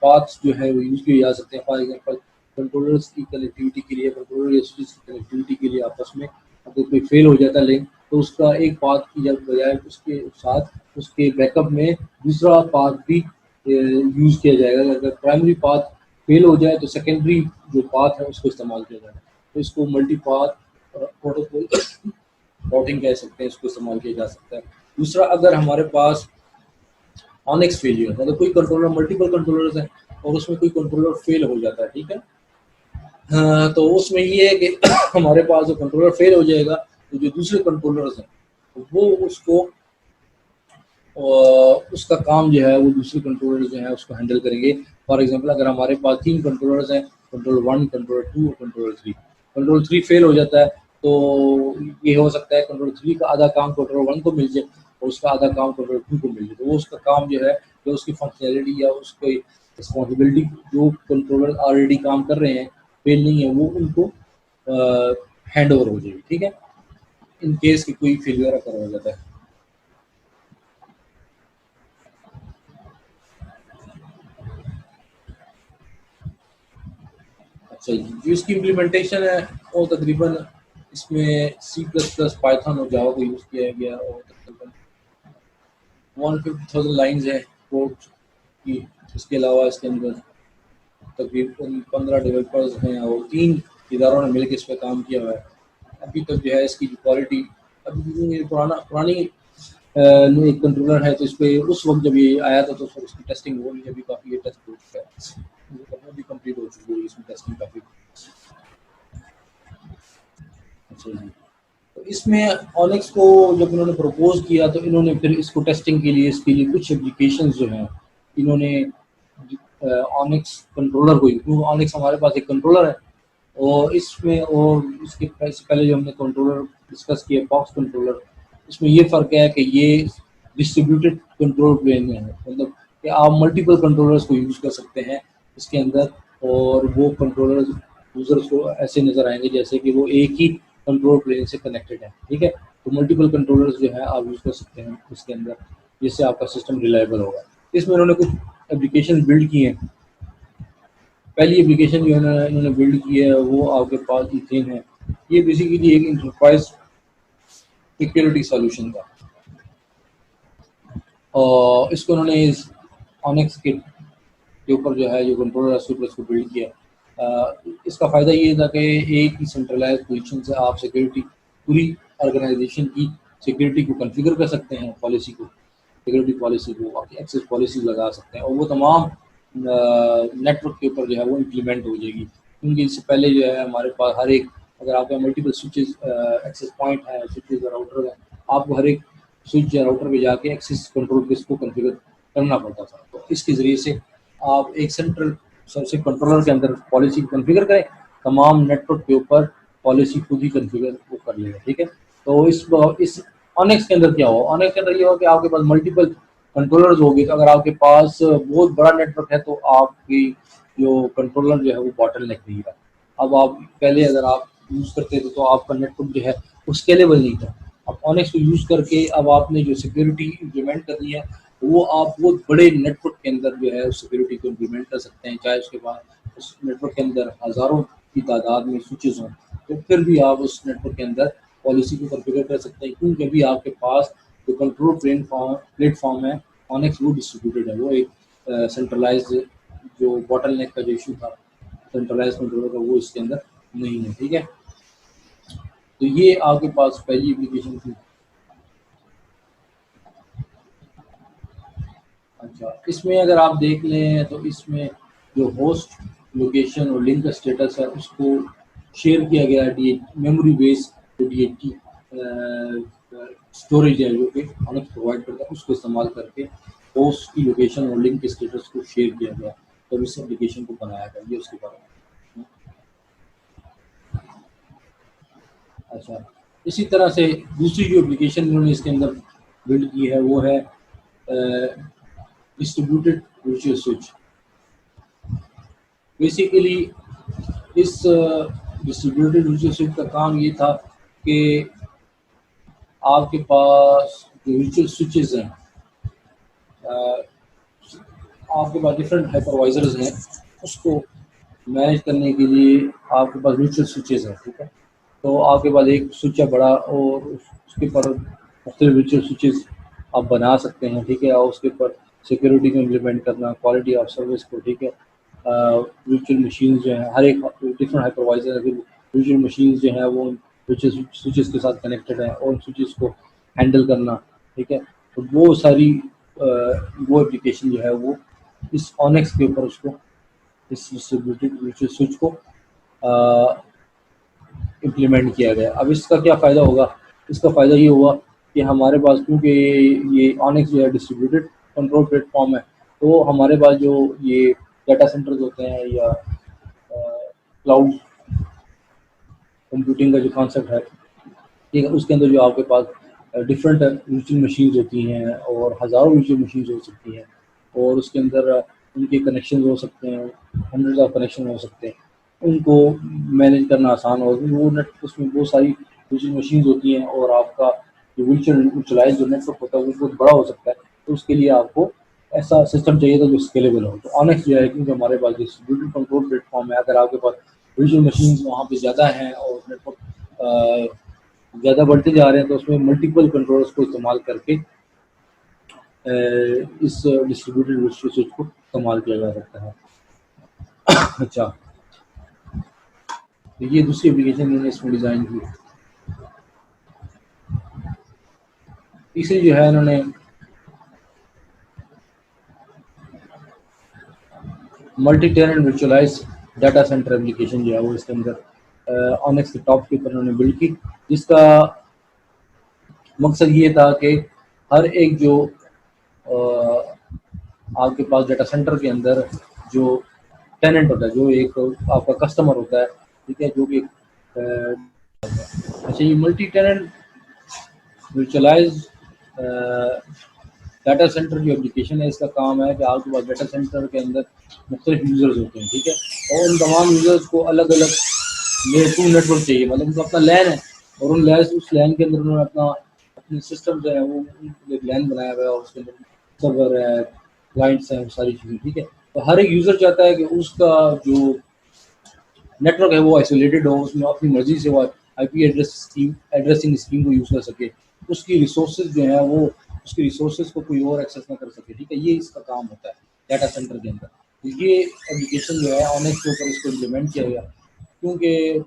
पाथ्स जो है वो यूज़ किए जा सकते हैं। फॉर एग्जांपल कंट्रोलर्स की कनेक्टिविटी के लिए, कंट्रोलर या स्विचेस की कनेक्टिविटी के लिए आपस में अगर कोई फेल हो जाता है लिंक, तो उसका एक पाथ की जब बजाय उसके साथ उसके बैकअप में दूसरा पाथ भी यूज़ किया जाएगा। अगर प्राइमरी पाथ फेल हो जाए तो सेकेंडरी जो पाथ है उसको इस्तेमाल किया जाएगा। तो इसको मल्टी पाथ प्रोटोकॉल राउटिंग कह सकते हैं, इसको इस्तेमाल किया जा सकता है। दूसरा, अगर हमारे पास ऑनेक्स फेलियर मतलब कोई कंट्रोलर, मल्टीपल कंट्रोलर्स हैं और उसमें कोई कंट्रोलर फेल हो जाता है, ठीक है, तो उसमें ये है कि हमारे पास जो कंट्रोलर फेल हो जाएगा तो जो दूसरे कंट्रोलर्स हैं वो उसको उसका काम जो है वो दूसरे कंट्रोलर जो है उसको हैंडल करेंगे। फॉर एग्जांपल अगर हमारे पास 3 कंट्रोलर्स हैं, कंट्रोलर 1, कंट्रोलर 2 और कंट्रोलर 3 फेल हो जाता है, तो ये हो सकता है कंट्रोलर 3 का आधा काम कंट्रोलर 1 को मिल जाए और उसका आधा काम कंट्रोलर 2 को मिल जाए। तो वो उसका काम जो है, जो उसकी फंक्शनैलिटी या उसकी रिस्पॉन्सिबिलिटी जो कंट्रोलर ऑलरेडी काम कर रहे हैं फेल नहीं है, वो उनको हैंड ओवर हो जाएगी। ठीक है, इन केस की कोई फेलियर अगर हो जाता है। अच्छा जी, जो इसकी इम्प्लीमेंटेशन है वो तकरीबन इसमें सी प्लस प्लस, पाइथन और जावा को यूज़ किया गया और तकरीबन 150,000 लाइन्स है कोड की। इसके अलावा इसके अंदर तकरीबन 15 डेवलपर्स हैं और 3 इदारों ने मिलकर इस पर काम किया हुआ है। अभी तक जो है इसकी जो क्वालिटी, अभी ये पुरानी एक कंट्रोलर है, तो इस पे उस वक्त जब ये आया था तो उस वक्त इसकी टेस्टिंग हो रही है, अभी काफ़ी ये टेस्ट हो चुका है, भी कंप्लीट हो चुकी है इसमें टेस्टिंग काफ़ी। अच्छा जी, तो इसमें ऑनेक्स को जब इन्होंने प्रपोज किया तो इन्होंने फिर इसको टेस्टिंग के लिए, इसके लिए कुछ एप्लीकेशंस जो हैं इन्होंने ऑनेक्स कंट्रोलर को, क्योंकि ऑनेक्स हमारे पास एक कंट्रोलर है और इसमें और इसके से पहले जो हमने कंट्रोलर डिस्कस किया बॉक्स कंट्रोलर, इसमें ये फ़र्क है कि ये डिस्ट्रीब्यूटेड कंट्रोल प्लेन में है, मतलब कि आप मल्टीपल कंट्रोलर्स को यूज़ कर सकते हैं इसके अंदर और वो कंट्रोलर यूज़र्स को ऐसे नज़र आएंगे जैसे कि वो एक ही कंट्रोल प्लेन से कनेक्टेड है। ठीक है, तो मल्टीपल कंट्रोलर्स जो है आप यूज़ कर सकते हैं इसके अंदर, जिससे आपका सिस्टम रिलायबल होगा। इसमें उन्होंने कुछ एप्लीकेशन बिल्ड किए हैं। पहली एप्लीकेशन जो है ना इन्होंने बिल्ड की है वो आपके पास इथेन है। ये बेसिकली एक इंटरप्राइज सिक्योरिटी सॉल्यूशन था और इसको उन्होंने इस ऑनेक्स के ऊपर जो है जो कंट्रोलर है उसको बिल्ड किया। इसका फ़ायदा ये था कि एक ही सेंट्रलाइज पोजीशन से आप सिक्योरिटी, पूरी ऑर्गेनाइजेशन की सिक्योरिटी को कॉन्फ़िगर कर सकते हैं, पॉलिसी को, सिक्योरिटी पॉलिसी को, आपकी एक्सेस पॉलिसी लगा सकते हैं और वो तमाम नेटवर्क के ऊपर जो है वो इम्प्लीमेंट हो जाएगी। क्योंकि इससे पहले जो है हमारे पास हर एक, अगर आपके मल्टीपल स्विचेस एक्सेस पॉइंट है, स्विचेस और राउटर है, आपको हर एक स्विच या राउटर पे जाके एक्सेस कंट्रोल पे इसको कॉन्फ़िगर करना पड़ता था। तो इसके ज़रिए से आप एक सेंट्रल सबसे कंट्रोलर के अंदर पॉलिसी कॉन्फ़िगर करें, तमाम नेटवर्क के ऊपर पॉलिसी खुद ही कॉन्फ़िगर वो कर लेगा। ठीक है, तो इस ऑनेक्स के अंदर क्या हुआ, ऑनेक्स के अंदर ये हुआ कि आपके पास मल्टीपल कंट्रोलर्स हो गए। तो अगर आपके पास बहुत बड़ा नेटवर्क है तो आपकी जो कंट्रोलर जो है वो बॉटलनेक नहीं रहा। अब आप पहले अगर आप यूज़ करते थे तो आपका नेटवर्क जो है वो स्केलेबल नहीं था। अब ऑनेक्स को यूज़ करके अब आपने जो सिक्योरिटी इम्प्लीमेंट करनी है वो आप बहुत बड़े नेटवर्क के अंदर जो है उस सिक्योरिटी को इम्प्लीमेंट कर सकते हैं, चाहे उसके बाद उस नेटवर्क के अंदर हज़ारों की तादाद में स्विचेस हों, तो फिर भी आप उस नेटवर्क के अंदर पॉलिसी को कॉन्फ़िगर कर सकते हैं, क्योंकि अभी आपके पास जो कंट्रोल प्लेटफॉर्म है ऑनेक्स वो डिस्ट्रीब्यूटेड है। वो एक सेंट्रलाइज्ड जो बॉटलनेक का जो इशू था सेंट्रलाइज्ड कंट्रोलर का वो इसके अंदर नहीं है। ठीक है, तो ये आपके पास पहली एप्लीकेशन थी। अच्छा, इसमें अगर आप देख लें तो इसमें जो होस्ट लोकेशन और लिंक का स्टेटस है उसको शेयर किया गया है डी मेमोरी बेस जो DHT स्टोरेज है जो कि ऑनेक्स प्रोवाइड करता है उसको इस्तेमाल करके होस्ट की लोकेशन और लिंक के स्टेटस को शेयर किया गया तब इस एप्लीकेशन को बनाया गया। ये उसके बारे में। अच्छा, इसी तरह से दूसरी जो एप्लीकेशन इन्होंने इसके अंदर बिल्ड की है वो है डिस्ट्रीब्यूटेड वर्चुअल स्विच। बेसिकली इस डिस्ट्रीब्यूटेड वर्चुअल स्विच का काम ये था कि आपके पास जो वर्चुअल स्विचेस हैं, आपके पास डिफरेंट हाइपरवाइजर्स हैं, उसको मैनेज करने के लिए आपके पास वर्चुअल स्विचेस हैं। ठीक है, तो आपके पास एक स्विच है बड़ा और उसके ऊपर मुख्तलिफ वर्चुअल स्विचेस आप बना सकते हैं। ठीक है, और उसके ऊपर सिक्योरिटी को इम्प्लीमेंट करना, क्वालिटी ऑफ सर्विस को। ठीक है, वर्चुअल मशीन जो है हर एक डिफरेंट हाइपरवाइजर है, वर्चुअल मशीन जो है वो वर्चुअल स्विचेस के साथ कनेक्टेड है और स्विचेस को हैंडल करना। ठीक है, तो वो सारी वो एप्लीकेशन जो है वो इस ऑनेक्स के ऊपर उसको इस डिस्ट्रीब्यूटेड वर्चुअल स्विच को इम्प्लीमेंट किया गया। अब इसका क्या फ़ायदा होगा? इसका फ़ायदा ये होगा कि हमारे पास, क्योंकि ये ऑनेक्स जो है डिस्ट्रीब्यूटेड कंट्रोल प्लेटफॉर्म है, तो हमारे पास जो ये डाटा सेंटर्स होते हैं या क्लाउड कंप्यूटिंग का जो कॉन्सेप्ट है, ठीक है, उसके अंदर जो आपके पास डिफरेंट वर्चुअल मशीन्स होती हैं और हज़ारों वर्चुअल मशीन्स हो सकती हैं और उसके अंदर उनके कनेक्शन हो सकते हैं, हंड्रेड्स ऑफ कनेक्शन हो सकते हैं, उनको मैनेज करना आसान हो। वो नेट उसमें बहुत सारी वर्चुअल मशीन्स होती हैं और आपका जो वर्चुअलाइज जो नेटवर्क होता है वो बहुत बड़ा हो सकता है, तो उसके लिए आपको ऐसा सिस्टम चाहिए था जो स्केलेबल हो। तो ऑनेक्स जो है, क्योंकि हमारे पास डिस्ट्रीब्यूटेड कंट्रोल प्लेटफॉर्म है, अगर आपके पास वर्चुअल मशीन्स वहाँ पे ज़्यादा हैं और नेटवर्क ज़्यादा बढ़ते जा रहे हैं, तो उसमें मल्टीपल कंट्रोलर्स को इस्तेमाल करके इस डिस्ट्रीब्यूटेड वर्चुअल स्विच को इस्तेमाल किया जा सकता है। अच्छा, तो ये दूसरी एप्लीकेशन मैंने इसमें डिज़ाइन की। तीसरी जो है इन्होंने multi tenant virtualize data centre application जो है वो इसके अंदर ऑनेक्स के टॉप के ऊपर उन्होंने बिल्ड की, जिसका मकसद ये था कि हर एक जो आपके पास डाटा सेंटर के अंदर जो टेनेंट होता है, जो एक आपका कस्टमर होता है, ठीक है, जो भी अच्छा, ये multi tenant virtualize data centre जो एप्लीकेशन है, इसका काम है कि आपके पास डाटा सेंटर के अंदर मुख्तलिफ यूज़र्स होते हैं। ठीक है, और उन तमाम यूज़र्स को अलग अलग लेयर 2 नेटवर्क चाहिए, मतलब उनका अपना लैन है और उस लैन के अंदर उन्होंने अपने सिस्टम जो है वो एक लैन बनाया हुआ है और उसके अंदर सर्वर है, क्लाइंट्स हैं, वो सारी चीज़ें। ठीक है, तो हर एक यूज़र चाहता है कि उसका जो नेटवर्क है वो आइसोलेटेड हो, उसमें अपनी मर्जी से वो आईपी एड्रेसिंग स्कीम को यूज़ कर सके, उसकी रिसोर्सेज जो है वो उसके रिसोर्सेज को कोई और एक्सेस ना कर सके। ठीक है, ये इसका काम होता है डाटा सेंटर के अंदर। तो ये एप्लीकेशन जो है ऑनेक्स के ऊपर इसको इम्प्लीमेंट किया गया, क्योंकि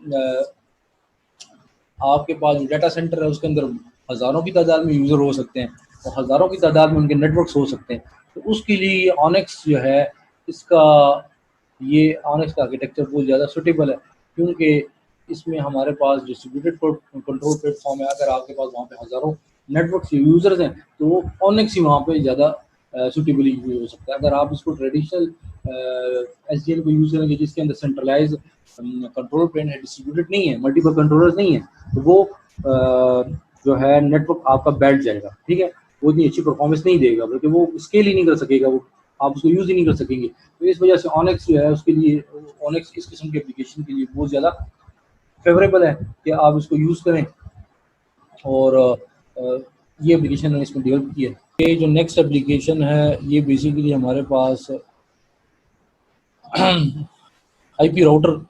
आपके पास जो डाटा सेंटर है उसके अंदर हज़ारों की तादाद में यूज़र हो सकते हैं और हज़ारों की तादाद में उनके नेटवर्क्स हो सकते हैं। तो उसके लिए ऑनेक्स जो है इसका ये ऑनेक्स का आर्किटेक्चर बहुत ज़्यादा सूटेबल है, क्योंकि इसमें हमारे पास डिस्ट्रीब्यूटेड कंट्रोल प्लेटफॉर्म है। अगर आपके पास वहाँ पे हज़ारों नेटवर्क यूज़र्स हैं तो वो ऑनेक्स ही वहाँ पे ज़्यादा सूटेबली यूज हो सकता है। अगर आप इसको ट्रेडिशनल एसडीएन को यूज़ करेंगे जिसके अंदर सेंट्रलाइज कंट्रोल प्लेन है, डिस्ट्रीब्यूटेड नहीं है, मल्टीपल कंट्रोलर्स नहीं है, तो वो जो है नेटवर्क आपका बैठ जाएगा। ठीक है, वो इतनी अच्छी परफॉर्मेंस नहीं देगा, बल्कि वो स्केल ही नहीं कर सकेगा, वो आप उसको यूज़ ही नहीं कर सकेंगे। तो इस वजह से ऑनेक्स जो है उसके लिए, ऑनेक्स इस किस्म के एप्लीकेशन के लिए बहुत ज़्यादा फेवरेबल है कि आप इसको यूज़ करें। और ये एप्लीकेशन मैंने इसमें डेवलप की है। ये जो नेक्स्ट एप्लीकेशन है ये बेसिकली हमारे पास आईपी राउटर,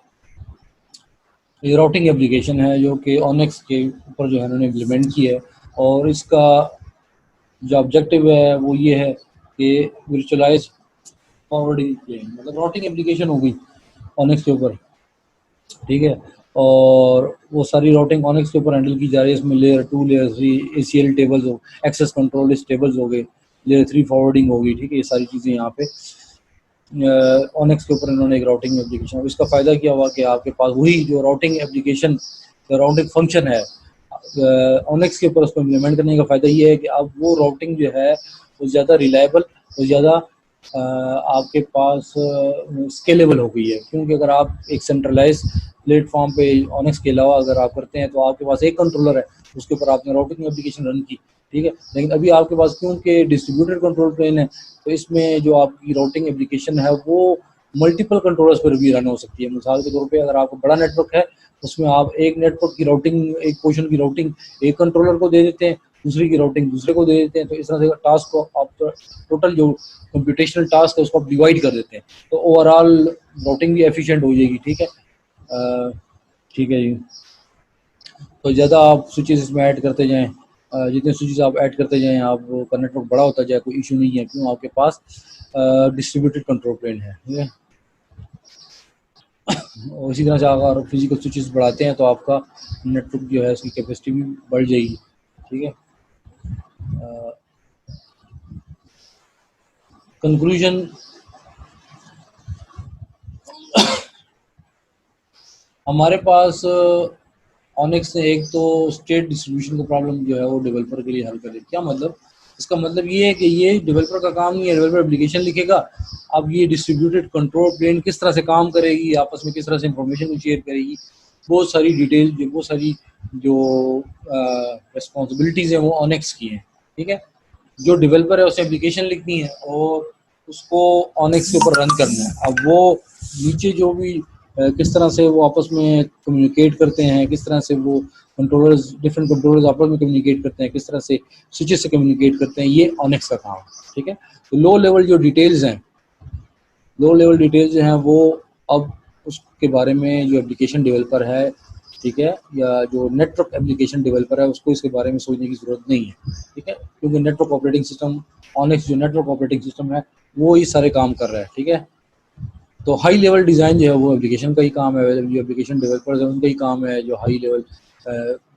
ये राउटिंग एप्लीकेशन है जो कि ऑनेक्स के ऊपर जो है उन्होंने इम्प्लीमेंट की है। और इसका जो ऑब्जेक्टिव है वो ये है कि वर्चुअलाइज फॉरवर्डिंग प्लेन, मतलब राउटिंग एप्लीकेशन होगी ऑनेक्स के ऊपर, ठीक है। और वो सारी राउटिंग ऑनेक्स के ऊपर हैंडल की जा रही है। इसमें लेयर 2, लेयर 3 ACL टेबल्स हो, एक्सेस कंट्रोल लिस्ट टेबल्स हो गए, लेयर 3 फॉरवर्डिंग होगी, ठीक है। ये सारी चीज़ें यहाँ पे ऑनेक्स के ऊपर इन्होंने एक राउटिंग एप्लीकेशन। अब इसका फ़ायदा क्या हुआ कि आपके पास वही जो राउटिंग एप्लीकेशन, जो राउटिंग फंक्शन है ऑनेक्स के ऊपर, उसको इम्प्लीमेंट करने का फ़ायदा ये है कि अब वो राउटिंग जो है वो ज़्यादा रिलायबल, वो ज़्यादा आपके पास स्केलेबल हो गई है। क्योंकि अगर आप एक सेंट्रलाइज प्लेटफॉर्म पे ऑनेक्स के अलावा अगर आप करते हैं तो आपके पास एक कंट्रोलर है, उसके ऊपर आपने राउटिंग एप्लीकेशन रन की, ठीक है। लेकिन अभी आपके पास क्योंकि डिस्ट्रीब्यूटेड कंट्रोल प्लेन है, तो इसमें जो आपकी राउटिंग एप्लीकेशन है वो मल्टीपल कंट्रोलर्स पर भी रन हो सकती है। मिसाल के तौर पे अगर आपको बड़ा नेटवर्क है, उसमें आप एक नेटवर्क की राउटिंग, एक पोर्शन की राउटिंग एक कंट्रोलर को दे देते हैं, दूसरी की राउटिंग दूसरे को दे देते हैं। तो इस तरह से टास्क को आप टोटल जो कंप्यूटेशनल टास्क है उसको आप डिवाइड कर देते हैं, तो ओवरऑल राउटिंग भी एफिशिएंट हो जाएगी, ठीक है। ठीक है जी। तो ज़्यादा आप स्विचेस इसमें ऐड करते जाएँ, जितने स्विचेस आप ऐड करते जाएँ आपका नेटवर्क बड़ा होता जाए, कोई इशू नहीं है, क्यों आपके पास डिस्ट्रीब्यूटेड कंट्रोल प्लेन है, ठीक है। और इसी तरह से अगर फिजिकल स्विचेस बढ़ाते हैं तो आपका नेटवर्क जो है उसकी कैपेसिटी भी बढ़ जाएगी, ठीक है। कंक्लूजन, हमारे पास ऑनेक्स ने एक तो स्टेट डिस्ट्रीब्यूशन का प्रॉब्लम जो है वो डेवलपर के लिए हल कर दिया। क्या मतलब? इसका मतलब ये है कि ये डेवलपर का काम नहीं है, डेवलपर एप्लीकेशन लिखेगा, अब ये डिस्ट्रीब्यूटेड कंट्रोल प्लेन किस तरह से काम करेगी, आपस में किस तरह से इंफॉर्मेशन को शेयर करेगी, बहुत सारी डिटेल, जो बहुत सारी जो रिस्पॉन्सिबिलिटीज़ हैं वो ऑनेक्स की हैं, ठीक है। जो डेवलपर है उसे एप्लीकेशन लिखनी है और उसको ऑनेक्स के ऊपर रन करना है। अब वो नीचे जो भी किस तरह से वो आपस में कम्युनिकेट करते हैं, किस तरह से वो कंट्रोलर्स, डिफरेंट कंट्रोलर्स आपस में कम्युनिकेट करते हैं, किस तरह से स्विचेस से कम्युनिकेट करते हैं, ये ऑनेक्स का काम है, ठीक है। तो लो लेवल जो डिटेल्स हैं, लो लेवल डिटेल्स जो हैं वो अब उसके बारे में जो एप्लीकेशन डेवलपर है, ठीक है, या जो नेटवर्क एप्लीकेशन डेवलपर है, उसको इसके बारे में सोचने की ज़रूरत नहीं है, ठीक है। क्योंकि नेटवर्क ऑपरेटिंग सिस्टम, ऑनेक्स जो नेटवर्क ऑपरेटिंग सिस्टम है वो ये सारे काम कर रहा है, ठीक है। तो हाई लेवल डिज़ाइन जो है वो एप्लीकेशन का ही काम है, जो एप्लीकेशन डेवलपर्स है उनका ही काम है। जो हाई लेवल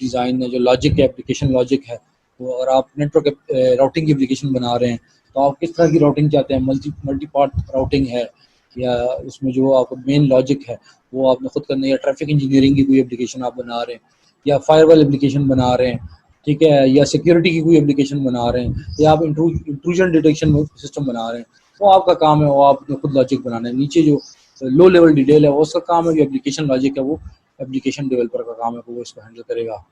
डिज़ाइन है, जो लॉजिक है, एप्लीकेशन लॉजिक है, वो अगर आप नेटवर्क राउटिंग की एप्लीकेशन बना रहे हैं तो आप किस तरह की राउटिंग चाहते हैं, मल्टी पार्ट राउटिंग है, या उसमें जो आपका मेन लॉजिक है वो आपने खुद करना है, या ट्रैफिक इंजीनियरिंग की कोई एप्लीकेशन आप बना रहे हैं, या फायरवॉल एप्लीकेशन बना रहे हैं, ठीक है, या सिक्योरिटी की कोई एप्लीकेशन बना रहे हैं, या आप इंट्रूजन डिटेक्शन सिस्टम बना रहे हैं, वो आपका काम है, वो आपने खुद लॉजिक बनाना है। नीचे जो लो लेवल डिटेल है वो उसका काम है, जो एप्लीकेशन लॉजिक है वो एप्लीकेशन डेवलपर का काम है, वो इसको हैंडल करेगा।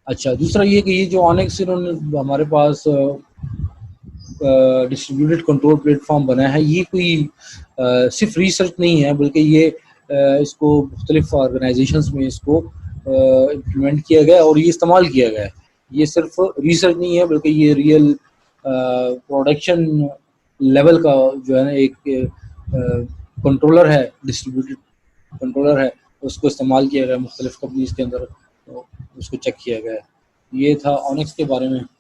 अच्छा, दूसरा ये कि ये जो ऑनेक्स इन्होंने हमारे पास डिस्ट्रीब्यूटेड कंट्रोल प्लेटफॉर्म बना है, ये कोई सिर्फ रिसर्च नहीं है, बल्कि ये इसको मुख्तलिफ ऑर्गेनाइजेशंस में इसको इम्प्लीमेंट किया गया और ये इस्तेमाल किया गया है। ये सिर्फ रिसर्च नहीं है, बल्कि ये रियल प्रोडक्शन लेवल का जो है ना एक कंट्रोलर है, डिस्ट्रीब्यूटेड कंट्रोलर है, उसको इस्तेमाल किया गया मुख्तलिफ कंपनीज के अंदर, तो उसको चेक किया गया है। ये था ऑनेक्स के बारे में।